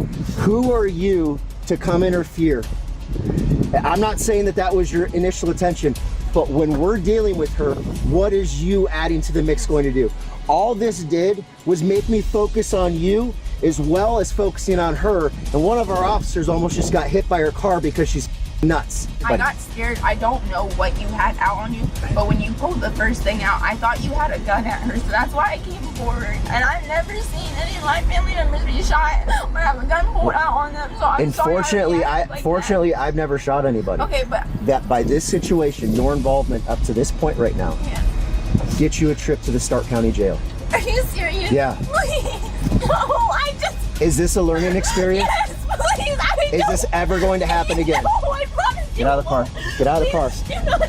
Who are you to come interfere? I'm not saying that that was your initial intention, but when we're dealing with her, what is you adding to the mix going to do? All this did was make me focus on you as well as focusing on her, and one of our officers almost just got hit by her car because she's nuts. I got scared. I don't know what you had out on you, but when you pulled the first thing out, I thought you had a gun at her, so that's why I came forward. And I've never seen any of my family members be shot or have a gun pulled out on them, so I'm Unfortunately, sorry. fortunately, I've never shot anybody. Okay, but that by this situation, your involvement up to this point right now, get you a trip to the Stark County Jail. Are you serious? Yeah. Please. No, I just... Is this a learning experience? Yes, please. Is this ever going to happen again? No, I promise you. Get out of the car. Get out of the car.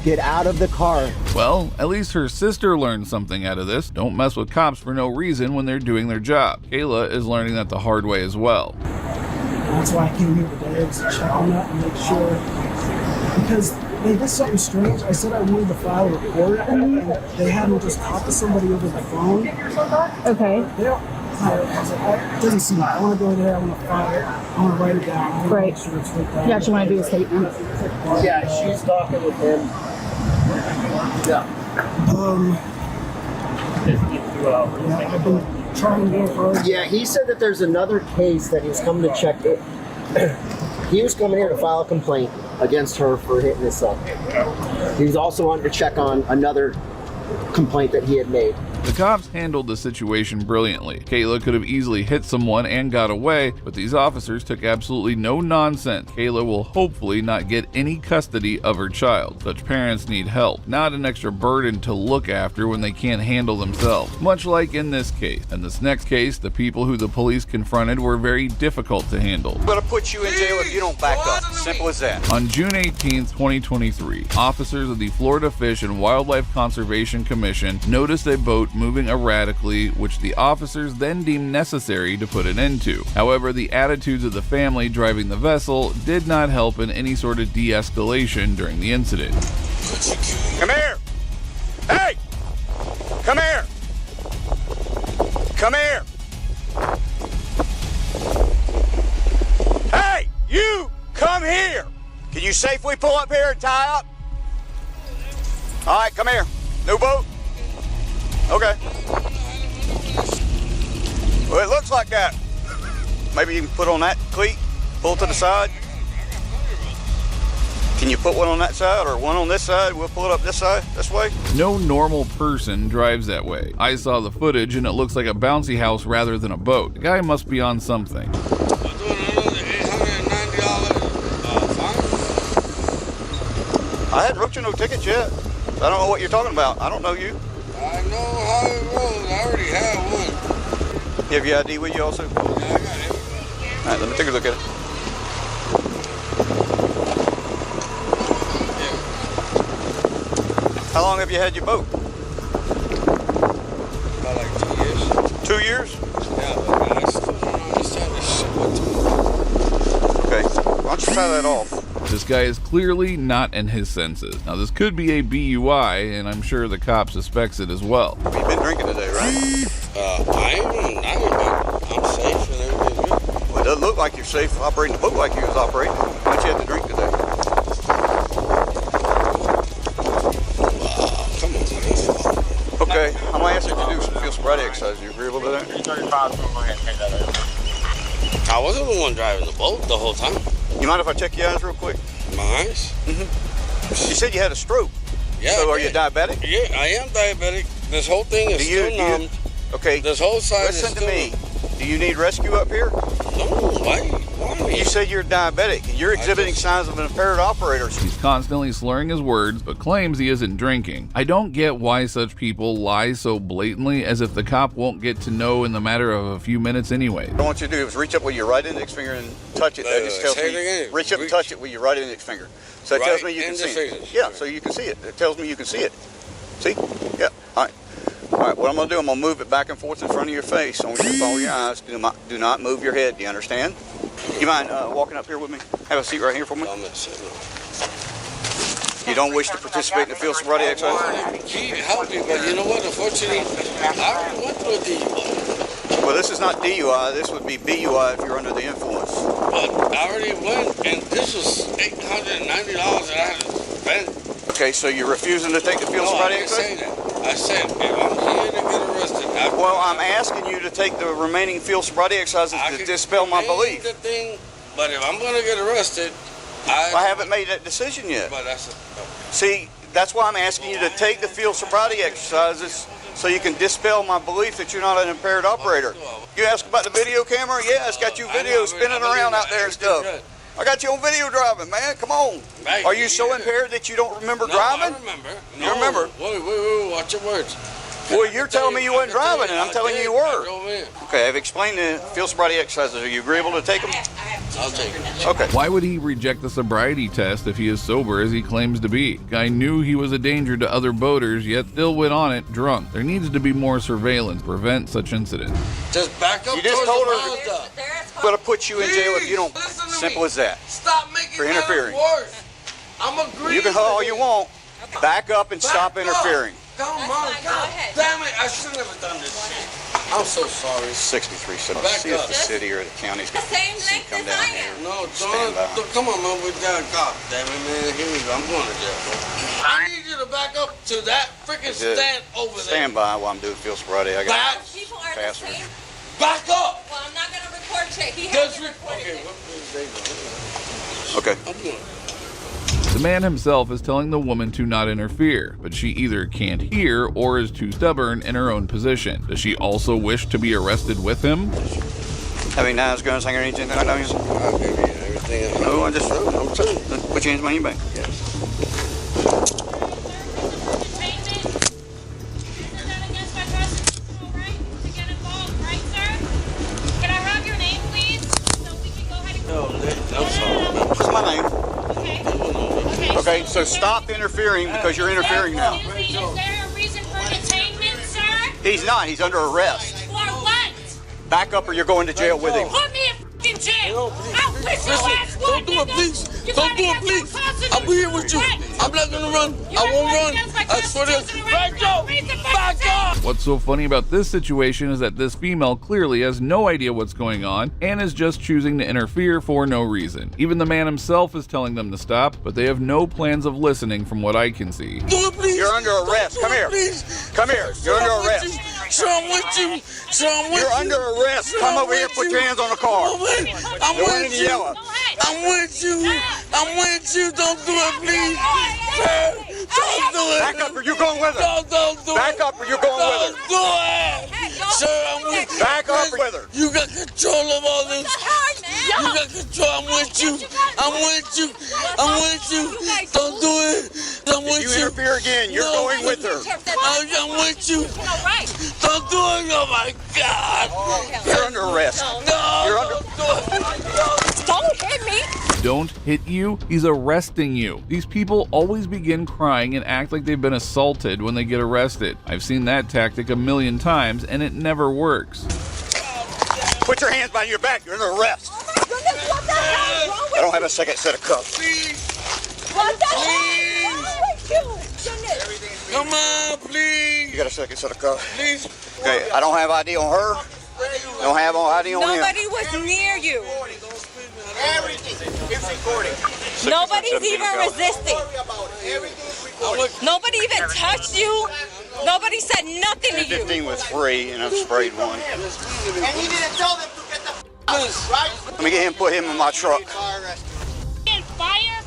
Get out of the car. Well, at least her sister learned something out of this. Don't mess with cops for no reason when they're doing their job. Kayla is learning that the hard way as well. That's why I came here today, was to check on that and make sure. Because they did something strange. I said I wanted to file a report, and they had me just talk to somebody over the phone. Okay. They don't. It doesn't seem right. I want to go there. I want to file it. I want to write it down. I want to make sure it's written down. You actually want to do a statement? Yeah, she's talking with him. Yeah. Yeah, I've been trying real hard. Yeah, he said that there's another case that he's coming to check it. He was coming here to file a complaint against her for hitting his son. He was also wanting to check on another complaint that he had made. The cops handled the situation brilliantly. Kayla could have easily hit someone and got away, but these officers took absolutely no nonsense. Kayla will hopefully not get any custody of her child. Such parents need help, not an extra burden to look after when they can't handle themselves. Much like in this case. In this next case, the people who the police confronted were very difficult to handle. I'm gonna put you in jail if you don't back up. Simple as that. On June 18, 2023, officers of the Florida Fish and Wildlife Conservation Commission noticed a boat moving erratically, which the officers then deemed necessary to put an end to. However, the attitudes of the family driving the vessel did not help in any sort of de-escalation during the incident. Come here! Hey! Come here! Come here! Hey! You! Come here! Can you safely pull up here and tie up? All right, come here. New boat? Okay. Well, it looks like that. Maybe you can put on that cleat, pull to the side. Can you put one on that side or one on this side? We'll pull it up this side, this way. No normal person drives that way. I saw the footage and it looks like a bouncy house rather than a boat. The guy must be on something. I hadn't wrote you no ticket yet. I don't know what you're talking about. I don't know you. I know how it rolls. I already have one. You have your ID with you also? Yeah, I got it. All right, let me take a look at it. Yeah. How long have you had your boat? About like 2 years. 2 years? Yeah, but I still don't understand this shit. What okay, why don't you tie that off? This guy is clearly not in his senses. Now, this could be a BUI, and I'm sure the cop suspects it as well. You've been drinking today, right? I haven't been you're safe operating the boat like you was operating. Why don't you have to drink today? Come on, okay, I'm gonna ask you to do some field sobriety exercise. Are you agreeable to that? I wasn't the one driving the boat the whole time. You mind if I check your eyes real quick? My eyes? You said you had a stroke. Yeah. So are you diabetic? Yeah, I am diabetic. This whole thing is still numbed. Okay. This whole side Listen is to still me. Do you need rescue up here? No, why? You said you're diabetic and you're exhibiting signs of an impaired operator. He's constantly slurring his words, but claims he isn't drinking. I don't get why such people lie so blatantly, as if the cop won't get to know in the matter of a few minutes anyway. What I want you to do is reach up with your right index finger and touch it. That just tells me, reach up and touch it with your right index finger. So that tells me you can see it. Yeah, so you can see it. It tells me you can see it. See? Yeah. All right. All right, what I'm going to do, I'm going to move it back and forth in front of your face. I want you to follow your eyes. Do not move your head. Do you understand? You mind walking up here with me? Have a seat right here for me. You don't wish to participate in the field sobriety exercise? Gee, help me, but you know what? Unfortunately, I already went through a DUI. Well, this is not DUI. This would be BUI if you're under the influence. But I already went, and this was $890 that I had to spend. Okay, so you're refusing to take the field sobriety exercise? I didn't say that. I said, if I'm here to get arrested... Well, I'm asking you to take the remaining field sobriety exercises to dispel my belief. The thing, but if I'm going to get arrested... I haven't made that decision yet. But See, that's why I'm asking you to take the field sobriety exercises so you can dispel my belief that you're not an impaired operator. You asked about the video camera? Yeah, it's got you video spinning around out there and stuff. I got you on video driving, man. Come on. Are you so impaired that you don't remember driving? I remember. You remember? Wait, watch your words. Well, you're telling me you weren't driving, and I'm telling you you were. Okay, I've explained the field sobriety exercises. Are you agreeable to take them? I'll take them. Okay. Why would he reject the sobriety test if he is sober as he claims to be? Guy knew he was a danger to other boaters, yet still went on it drunk. There needs to be more surveillance to prevent such incidents. Just back up. You just told her I'm going to put you in jail if you don't. Simple as that. Stop making for interfering. Worse. I'm agreeing. You can haul all you want. Back up and stop interfering. Come on, God damn it! I should have never done this shit. I'm so sorry. 63, so see if the city or the county's going to come down here. No, come on, man. We're down. God damn it, man. Here we go. I'm going to jail. I need you to back up to that freaking stand over there. Stand by while I'm doing field sobriety. I got people are the same. Back up. Well, I'm not going to record shit. He has to record it. Okay. I'm doing. The man himself is telling the woman to not interfere, but she either can't hear or is too stubborn in her own position. Does she also wish to be arrested with him? Have any knives, guns, hanger, anything like that? I'll give you everything. No, I'm telling you. Put your hands behind your back. Yes. What's my name? Okay, so stop interfering because you're interfering now. Is there a reason for detainment, sir? He's not. He's under arrest. For what? Back up or you're going to jail with him. Put me in fucking jail. I'll put your ass Don't do it, please. Don't do it, please. I'll be here with you. I'm not going to run. I won't run. I swear to back up. Back up. What's so funny about this situation is that this female clearly has no idea what's going on and is just choosing to interfere for no reason. Even the man himself is telling them to stop, but they have no plans of listening from what I can see. Do it, please. You're under arrest. Come here. Come here. You're under arrest. So I'm with you. So I'm with you. You're under arrest. Come over here and put your hands on the car. I'm with you. I'm with you. I'm with you. Don't do it, please. Don't do it. Back up or you're going with her. Don't do it. Back up or you're going with her. Don't do it. Sir, I'm with you. Back up with her. You got control of all this. You got control. I'm with you. I'm with you. I'm with you. Don't do it. I'm with you. If you interfere again, you're going with her. I'm with you. Don't do it. Oh my God. You're under arrest. No. You're under. Don't hit me. Don't hit you? He's arresting you. These people always begin crying and act like they've been assaulted when they get arrested. I've seen that tactic a million times and it never works. Put your hands behind your back. You're under arrest. Oh my goodness, what the hell is wrong with I don't have a second set of cuffs. What the hell is wrong with you? Goodness. Come on, please. You got a second set of cuffs? Please. Okay, I don't have ID on her. Don't have ID on him. Nobody was near you. Everything is recording. Nobody's even resisting. Nobody even touched you. Nobody said nothing to you. 15 with 3, and I've sprayed 1. And you didn't tell them to get the out, right? Let me get him, put him in my truck. Fire,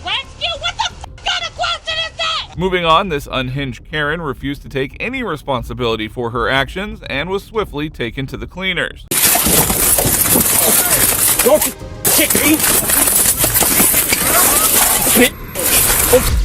rescue? What the kind of question is that? Moving on, this unhinged Karen refused to take any responsibility for her actions and was swiftly taken to the cleaners. Don't you kick me!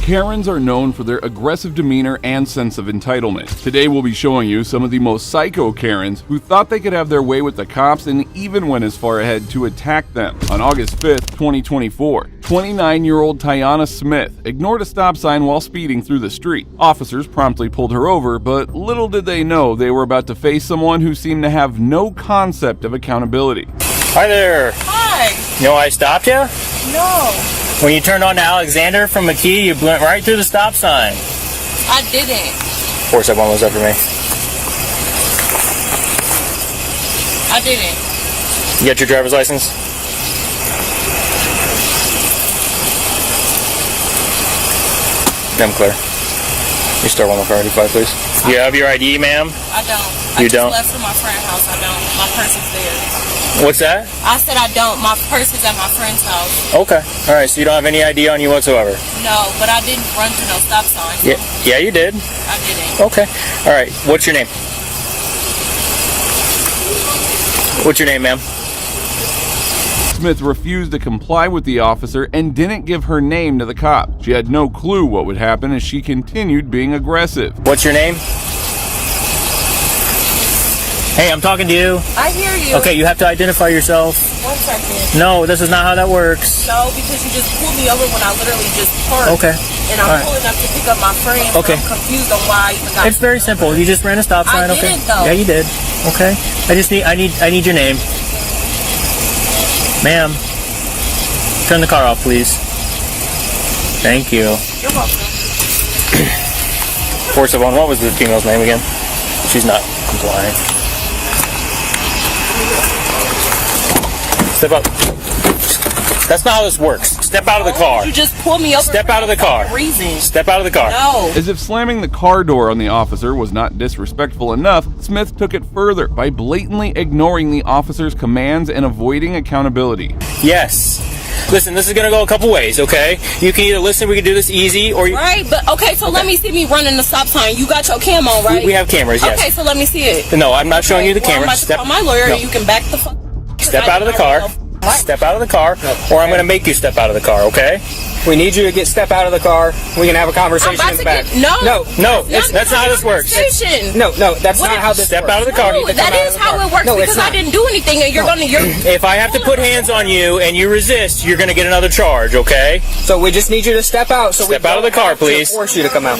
Karens are known for their aggressive demeanor and sense of entitlement. Today we'll be showing you some of the most psycho Karens who thought they could have their way with the cops and even went as far ahead to attack them. On August 5th, 2024, 29-year-old Tiana Smith ignored a stop sign while speeding through the street. Officers promptly pulled her over, but little did they know they were about to face someone who seemed to have no concept of accountability. Hi there. Hi. You know why I stopped you? No. When you turned on to Alexander from McKee, you went right through the stop sign. I didn't. 471 was up for me. I didn't. You got your driver's license? I'm clear. You start 105, please. You have your ID, ma'am? I don't. You don't? I just left from my friend's house. I don't. My purse is there. What's that? I said I don't. My purse is at my friend's house. Okay. All right, so you don't have any ID on you whatsoever? No, but I didn't run through no stop signs. Yeah, you did. I didn't. Okay. All right, what's your name? What's your name, ma'am? Smith refused to comply with the officer and didn't give her name to the cop. She had no clue what would happen as she continued being aggressive. What's your name? Hey, I'm talking to you. I hear you. Okay, you have to identify yourself. 1 second. No, this is not how that works. No, because you just pulled me over when I literally just parked. Okay. And I'm All right. pulling up to pick up my friend. Okay. I'm confused on why I even got. It's very simple. You just ran a stop sign. I Okay. didn't, though. Yeah, you did. Okay. I need your name, ma'am. Turn the car off, please. Thank you. You're welcome. 471. What was the female's name again? She's not complying. Step up. That's not how this works. Step out of the car. You just pulled me over. Step out of the car. Reason. Step out of the car. No. As if slamming the car door on the officer was not disrespectful enough, Smith took it further by blatantly ignoring the officer's commands and avoiding accountability. Yes. Listen, this is going to go a couple ways, okay? You can either listen, we can do this easy, or you... Right, but okay, so let me see me running the stop sign. You got your cam on, right? We have cameras, yes. Okay, so let me see it. No, I'm not showing you the camera. I'm about to call my lawyer, and you can back the fuck. Step out of the car. Step out of the car, or I'm going to make you step out of the car, okay? We need you to step out of the car. We can have a conversation in the back. No, that's not how this works. No, that's not how this Step works. out of the car. No, that is how it works because I didn't do anything, and you're If I have to put hands on you and you resist, you're going to get another charge, okay? So we just need you to step out. So step out of the car, please. Force you to come out.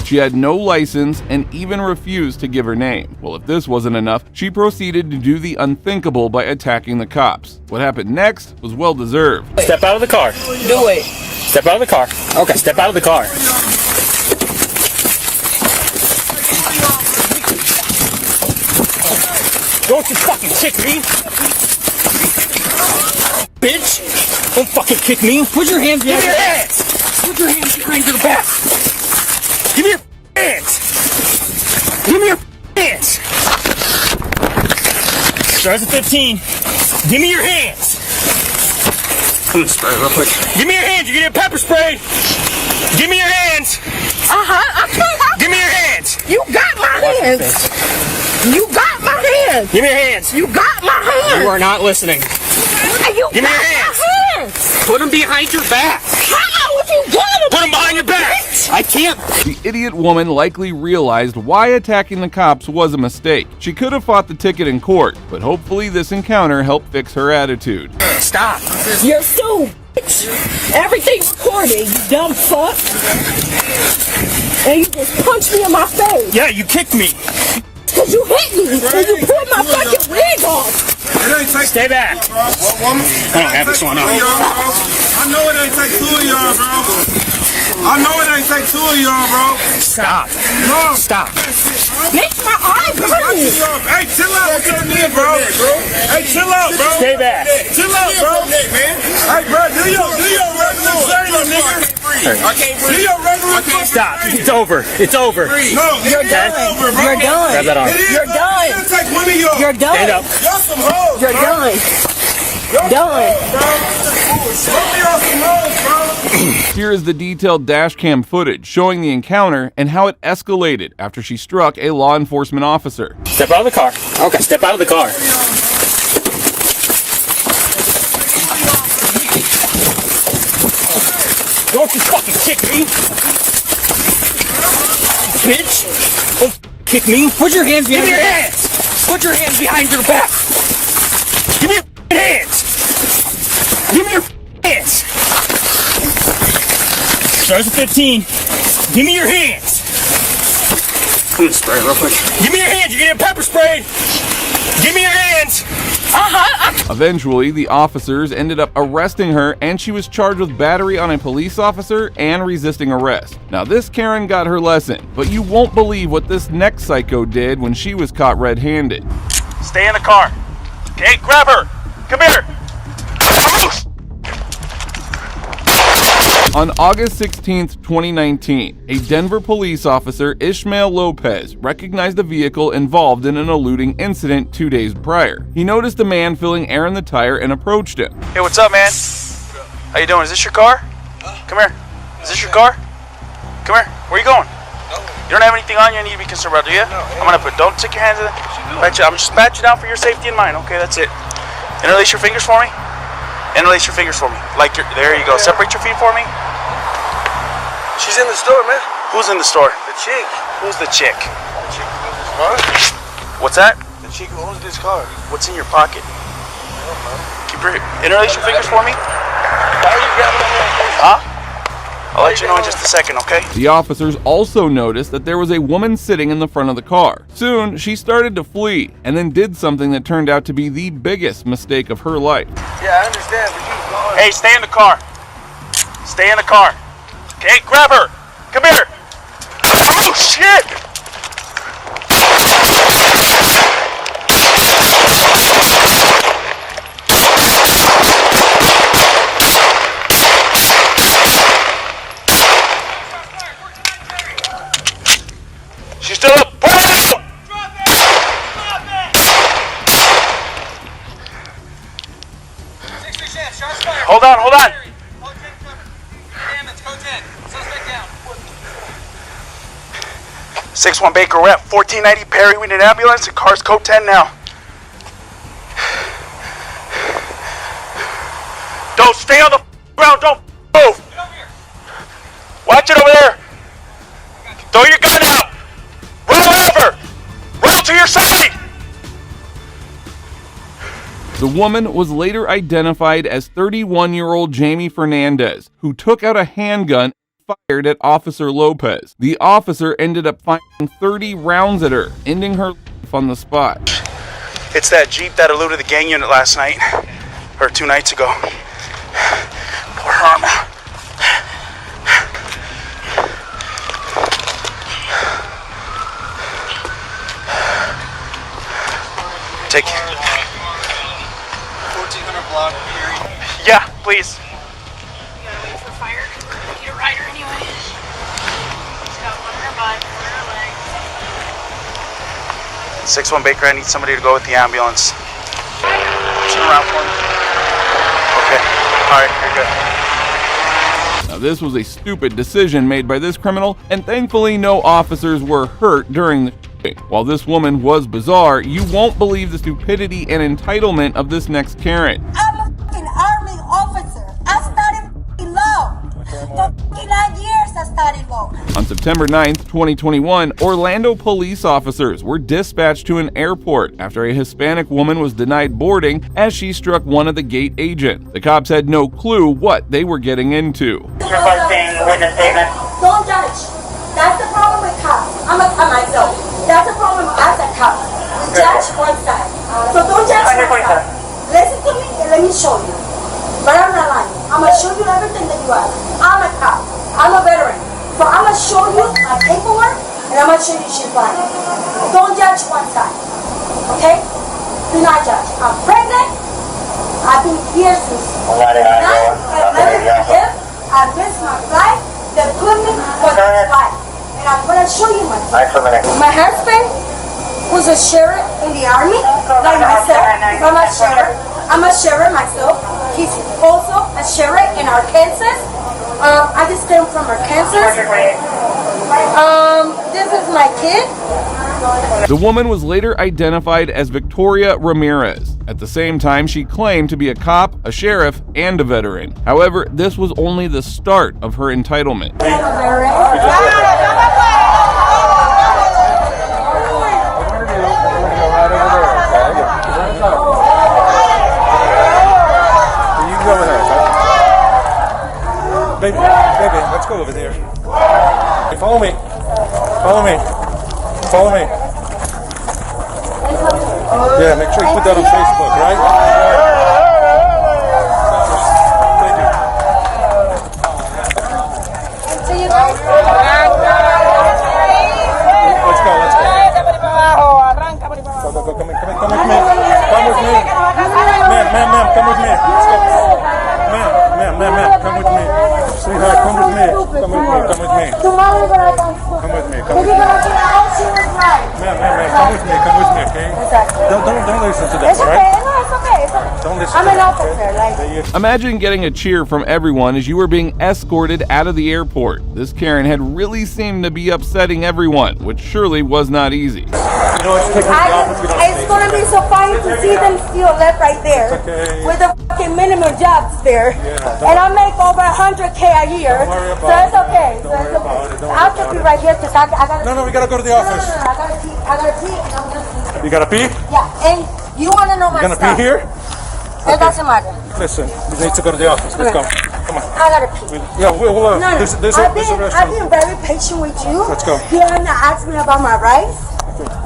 She had no license and even refused to give her name. Well, if this wasn't enough, she proceeded to do the unthinkable by attacking the cops. What happened next was well deserved. Step out of the car. Do it. Step out of the car. Okay. Step out of the car. Don't you fucking kick me, bitch! Don't fucking kick me. Put your hands behind your hands. Put your hands behind your back. Give me your hands. Give me your hands. Starts at 15. Give me your hands. I'm gonna spray real quick. Give me your hands. You're gonna get pepper sprayed. Give me your hands. Give me your hands. You got my hands. You got my hands. Give me your hands. You got my hands. You are not listening. Give me your hands. Put them behind your back. How would you get them? Put them behind your back. I can't. The idiot woman likely realized why attacking the cops was a mistake. She could have fought the ticket in court, but hopefully this encounter helped fix her attitude. Stop. You're so bitch. Everything's recorded, you dumb fuck. And you just punched me in my face. Yeah, you kicked me. Because you hit me. And you pulled my fucking wig off. Stay back. I don't have this one on. I know it ain't take two of y'all, bro. I know it ain't take two of y'all, bro. Stop. No. Stop. Make my eye burn. Hey, chill out. What's your name, bro? Hey, chill out, bro. Stay back. Chill out, bro. Stop. It's over. It's over. No, you're done. You're done. Grab that arm. You're done. You're done. Stand up. You're done. Here is the detailed dash cam footage showing the encounter and how it escalated after she struck a law enforcement officer. Step out of the car. Okay. Step out of the car. Don't you fucking kick me, bitch! Don't kick me. Put your hands behind your hands. Put your hands behind your back. Give me your hands. Give me your hands. Starts at 15. Give me your hands. I'm gonna spray real quick. Give me your hands. You're getting pepper sprayed. Give me your hands. Eventually, the officers ended up arresting her, and she was charged with battery on a police officer and resisting arrest. Now, this Karen got her lesson, but you won't believe what this next psycho did when she was caught red-handed. Stay in the car. Okay, grab her. Come here. On August 16th, 2019, a Denver police officer, Ishmael Lopez, recognized a vehicle involved in an eluding incident 2 days prior. He noticed a man filling air in the tire and approached him. Hey, what's up, man? How you doing? Is this your car? Come here. Is this your car? Come here. Where you going? You don't have anything on you I need to be concerned about, do you? Don't stick your hands in it. I'm just pat you down for your safety and mine. Okay, that's it. Interlace your fingers for me. Interlace your fingers for me. There you go. Separate your feet for me. She's in the store, man. Who's in the store? The chick. Who's the chick? The chick who owns this car. What's that? The chick who owns this car. What's in your pocket? I don't know. Keep your interlace your fingers for me. Why are you grabbing on my face? Huh? I'll let you know in just a second, okay? The officers also noticed that there was a woman sitting in the front of the car. Soon, she started to flee, and then did something that turned out to be the biggest mistake of her life. Yeah, I understand, but you... Hey, stay in the car. Stay in the car. Okay, grab her. Come here. Oh, shit! She's still up. Put her down! Hold on, hold on. 6-1 Baker, we're at 1490 Perry. We need an ambulance. The car's code 10 now. Don't stay on the ground. Don't move. Watch it over there. Throw your gun out. Roll over. Roll to your side. The woman was later identified as 31-year-old Jamie Fernandez, who took out a handgun and fired at Officer Lopez. The officer ended up firing 30 rounds at her, ending her life on the spot. It's that Jeep that eluded the gang unit last night, or 2 nights ago. Poor arm. Take it. 1400 block. Yeah, please. You gotta wait for fire. We need a rider anyway. She's got one in her butt, one in her leg. 6-1 Baker, I need somebody to go with the ambulance. Turn around for me. Okay. Alright, you're good. Now, this was a stupid decision made by this criminal, and thankfully no officers were hurt during the shooting. While this woman was bizarre, you won't believe the stupidity and entitlement of this next Karen. I'm a fucking army officer. I started fucking low. For 59 years I started low. On September 9th, 2021, Orlando police officers were dispatched to an airport after a Hispanic woman was denied boarding as she struck one of the gate agents. The cops had no clue what they were getting into. Requesting witness statement. Don't judge. That's the problem with cops. I'm a cop myself. That's the problem as a cop. We judge one side. So don't judge one side. Listen to me and let me show you. But I'm not lying. I'm going to show you everything that you ask. I'm a cop. I'm a veteran. So I'm going to show you my paperwork and I'm going to show you she's lying. Don't judge one side. Okay? Do not judge. I'm pregnant. I've been here since 9/11. I missed my flight. They put me for this life. And I'm going to show you my husband was a sheriff in the army, like myself. I'm a sheriff myself. He's also a sheriff in Arkansas. I just came from Arkansas. This is my kid. The woman was later identified as Victoria Ramirez. At the same time, she claimed to be a cop, a sheriff, and a veteran. However, this was only the start of her entitlement. Baby, let's go over there. Hey, follow me. Follow me. Follow me. Yeah, make sure you put that on Facebook, right? Thank you. Let's go. Go, come with me. Come with me. Ma'am, come with me. Let's go. Ma'am, come with me. Sweetheart, come with me. Come with me. Come with me. Ma'am, come with me, okay? Don't listen to that, alright? Don't listen to that. Imagine getting a cheer from everyone as you were being escorted out of the airport. This Karen had really seemed to be upsetting everyone, which surely was not easy. It's going to be so funny to see them still left right there with the fucking minimum jobs there. And I make over 100K a year, so it's okay. I'll just be right here because I got to... No, we got to go to the office. No, I got to pee. You got to pee? Yeah, and you want to know my stuff. stuff. You going to pee here? It doesn't matter. Listen, we need to go to the office. Let's go. Come on. I got to pee. Yeah, there's a restroom. I've been very patient with you. Let's go. You haven't asked me about my rights.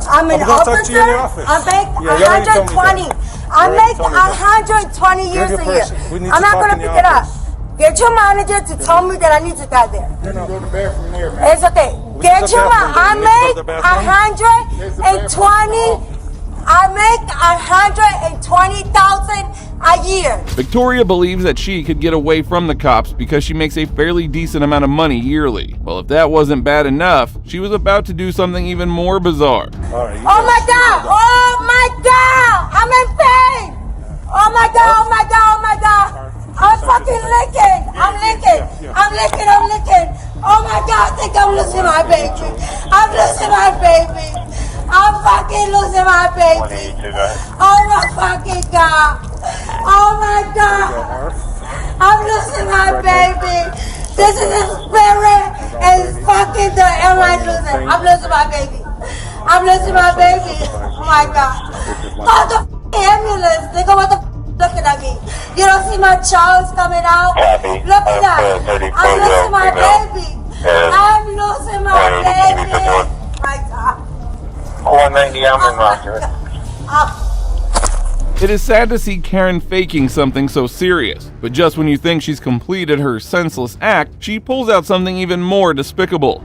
I'm an officer. I make 120. I make 120 years a year. I'm not going to pick it up. Get your manager to tell me that I need to get there. No, go to the bathroom here, man. It's okay. Get your manager. I make 120. I make 120,000 a year. Victoria believes that she could get away from the cops because she makes a fairly decent amount of money yearly. Well, if that wasn't bad enough, she was about to do something even more bizarre. Oh my God! Oh my God! I'm in pain! Oh my God! Oh my God! Oh my God! I'm fucking licking! I'm licking! Oh my God! I think I'm losing my baby! I'm losing my baby! I'm fucking losing my baby! Oh my fucking God! Oh my God! I'm losing my baby! This is the spirit and fucking the airline losing. I'm losing my baby! I'm losing my baby! Oh my God! Call the ambulance! Nigga, what the looking at me? You don't see my child's coming out? Look at that! I'm losing my baby! I'm losing my baby! My God! 190, I'm in Roger. It is sad to see Karen faking something so serious, but just when you think she's completed her senseless act, she pulls out something even more despicable.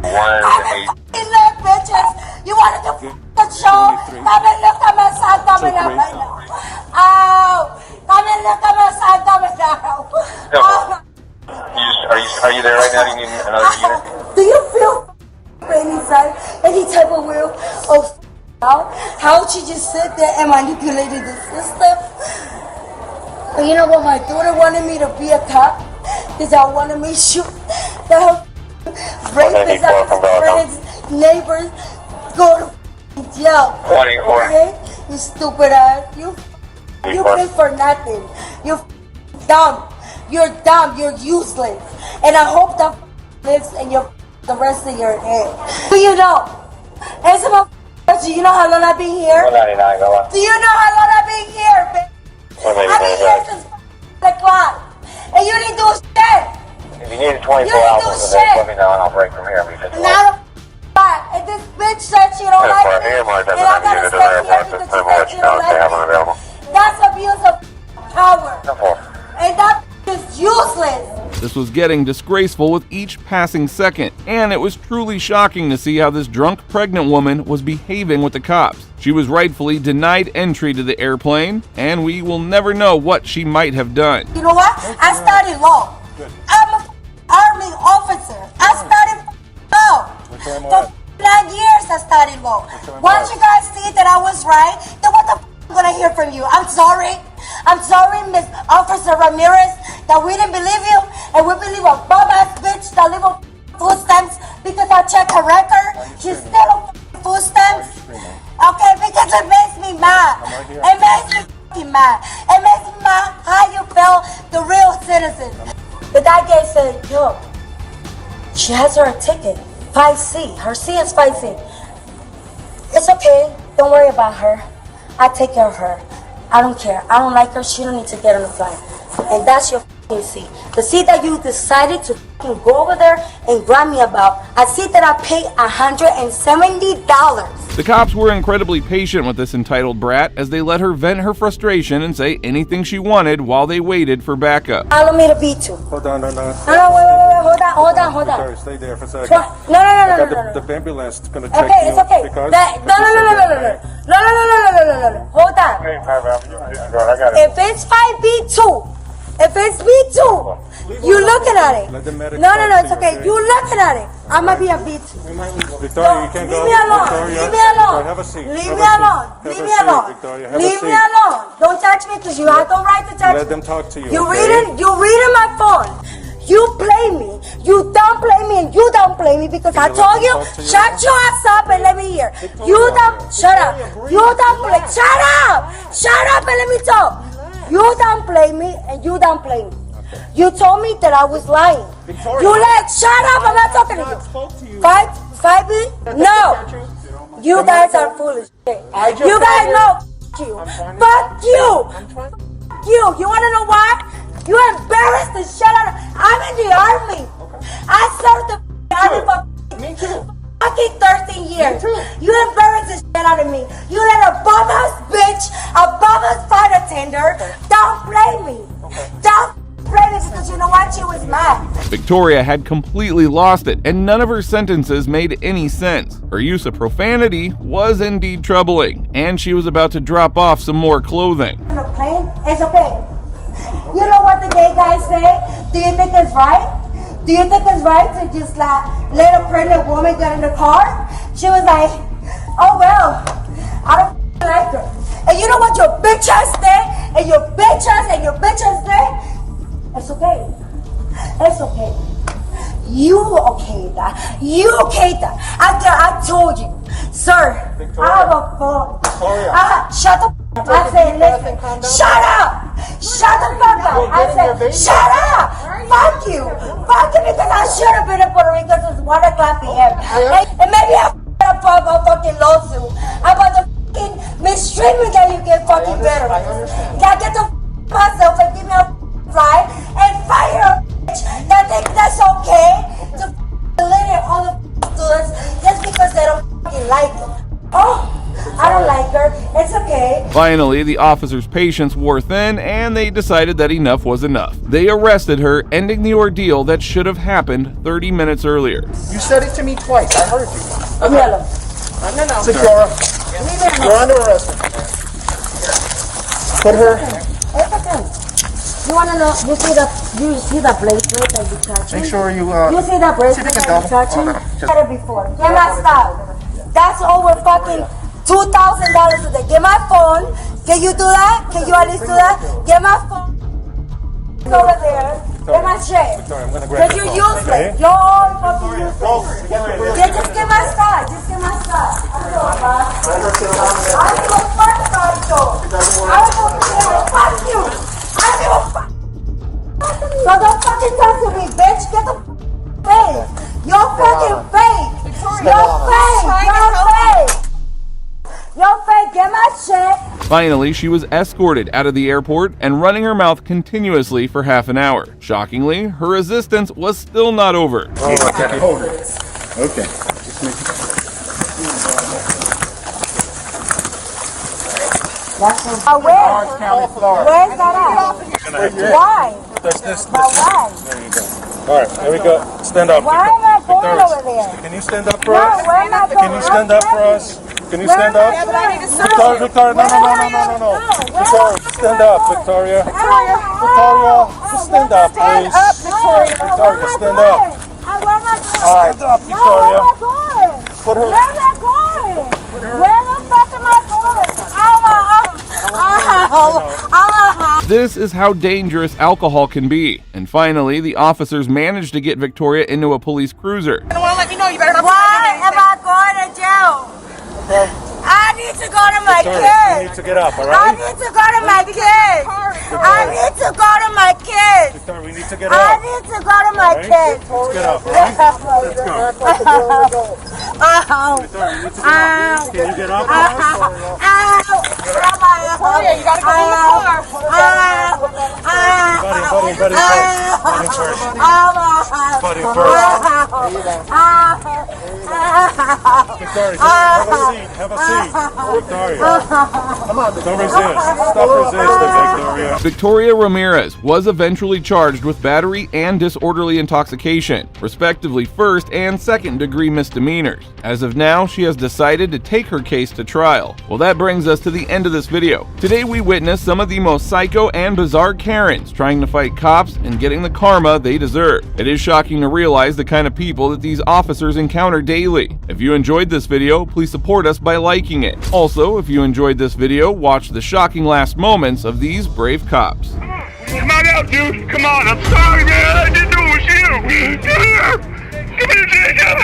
Bitches! You wanted to the show? Come and look at my son coming out right now. Ow! Come and look at my son coming out. Are you there right now? Do you need another unit? Do you feel pain inside? Any type of will of how she just sit there and manipulated the system? You know what, my daughter wanted me to be a cop because I wanted me to shoot the rapists at his friends, neighbors, go to jail. 24. Okay? You stupid ass. You pay for nothing. You're dumb. You're dumb. You're useless. And I hope that lives in the rest of your head. Do you know? Do you know how long I've been here? 199, go on. Do you know how long I've been here, bitch? I've been here since the clock. And you didn't do shit. If you need 24 hours, then let me know and I'll break from here. Not a and this bitch said she don't like me. And I gotta stay here because she said she don't like me. That's abuse of power. And that is useless. This was getting disgraceful with each passing second, and it was truly shocking to see how this drunk pregnant woman was behaving with the cops. She was rightfully denied entry to the airplane, and we will never know what she might have done. You know what? I studied law. I'm a Army officer. I started low. For 9 years I started low. Once you guys see that I was right, then what the f am gonna hear from you? I'm sorry. I'm sorry, Miss Officer Ramirez, that we didn't believe you, and we believe a bum-ass bitch that live on food stamps because I checked her record. She's still on food stamps. Okay, because it makes me mad. It makes me f***ing mad. It makes me mad how you feel the real citizen. The guy said, yo, she has her ticket. 5C. Her C is 5C. It's okay. Don't worry about her. I take care of her. I don't care. I don't like her. She don't need to get on the flight. And that's your f***ing C. The C that you decided to f***ing go over there and grab me about. I see that I paid $170. The cops were incredibly patient with this entitled brat as they let her vent her frustration and say anything she wanted while they waited for backup. Allow me to beat you. Hold on, no. No, wait, hold on. Stay there for a second. No. The ambulance is going to check you. Okay, it's okay. Because No. Hold on. If it's 5B2, if it's B2, you looking at it. No, it's okay. You looking at it. I'm going to be a B2. Victoria, you can't go. Leave me alone. Leave me alone. Have a seat. Leave me alone. Leave me alone. Leave me alone. Don't touch me because you have no right to touch me. Let them talk to you. You reading my phone. You play me. You don't play me and you don't play me because I told you, shut your ass up and let me hear. Shut up. You don't play. Shut up. Shut up and let me talk. You don't play me and you don't play me. You told me that I was lying. Shut up. I'm not talking to you. 5B? No. You guys are foolish. You guys know. Fuck you. You. You want to know why? You embarrassed the shit out of. I'm in the army. I served the army for fucking 13 years. You embarrassed the shit out of me. You let a bum-ass bitch, a bum-ass flight attender, don't play me. Don't play me because you know what? She was mad. Victoria had completely lost it, and none of her sentences made any sense. Her use of profanity was indeed troubling, and she was about to drop off some more clothing. It's okay. You know what the gay guys say? Do you think it's right? Do you think it's right to just let a pregnant woman get in the car? She was like, oh well, I don't like her. And you know what your bitch ass say? And your bitch ass say? It's okay. It's okay. You okay that. You okay that. I told you. Sir, Victoria. I have a phone. Shut the I said, listen, shut up! Shut the fuck up! I said, shut up! Fuck you! Fuck you because I should have been in Puerto Rico since 1 o'clock p.m. And maybe I filed a fucking lawsuit about the fucking mistreatment that you get fucking veterans. I get to myself and give me a fly and fire a bitch that think that's okay to limit all the students just because they don't fucking like it. Oh! I don't like her. It's okay. Finally, the officers' patience wore thin, and they decided that enough was enough. They arrested her, ending the ordeal that should have happened 30 minutes earlier. You said it to me twice. I heard you. No. Secura, you're under arrest. Put her. It's okay. You wanna know? You see the bracelet that you touching? Make sure you. You see the bracelet that you touching? I said it before. Get my stuff. That's over fucking $2,000 a day. Get my phone. Can you do that? Can you at least do that? Get my phone. It's over there. Get my shit. Because you're useless. You're all fucking useless. Just get my stuff. Just get my stuff. I don't give a fuck about it though. I don't give a fuck you. I don't give a fuck. So don't fucking talk to me, bitch. Get the face. You're fucking fake. You're fake. You're fake. You're fake. Get my shit. Finally, she was escorted out of the airport and running her mouth continuously for half an hour. Shockingly, her resistance was still not over. Oh, okay. Hold it. Okay. Where's that at? Why? This. Why? There you go. All right, there we go. Stand up. Why am I going over there? Can you stand up for us? Where am I going? Can you stand up for us? Can you stand up? Victoria, no. Victoria, stand up, Victoria. Victoria. Just stand up, please. Victoria. Victoria, stand up. Stand up, Victoria. Put her. Where am I going? Where the fuck am I going? This is how dangerous alcohol can be. And finally, the officers managed to get Victoria into a police cruiser. I don't want to let you know. You better not. Why am I going to jail? I need to go to my Victoria, kids. you need to get up, all I right? need to go to my kids. I need to go to my kids. Victoria, we need to get I up. need to go to my All right? kids. Let's get up, all right? Let's go. Ow. Victoria, we need to get up. Can you get up, all right? Victoria, you gotta go in the car. Buddy first. Buddy first. Victoria, just have a seat. Victoria. Come on, don't resist. Stop resisting, Victoria. Victoria Ramirez was eventually charged with battery and disorderly intoxication, respectively first and second degree misdemeanors. As of now, she has decided to take her case to trial. Well, that brings us to the end of this video. Today we witnessed some of the most psycho and bizarre Karens trying to fight cops and getting the karma they deserve. It is shocking to realize the kind of people that these officers encounter daily. If you enjoyed this video, please support us by liking it. Also, if you enjoyed this video, watch the shocking last moments of these brave cops. Come on out, dude. Come on. I'm sorry, man. I didn't know it was you. Come here. Come here, Jacob.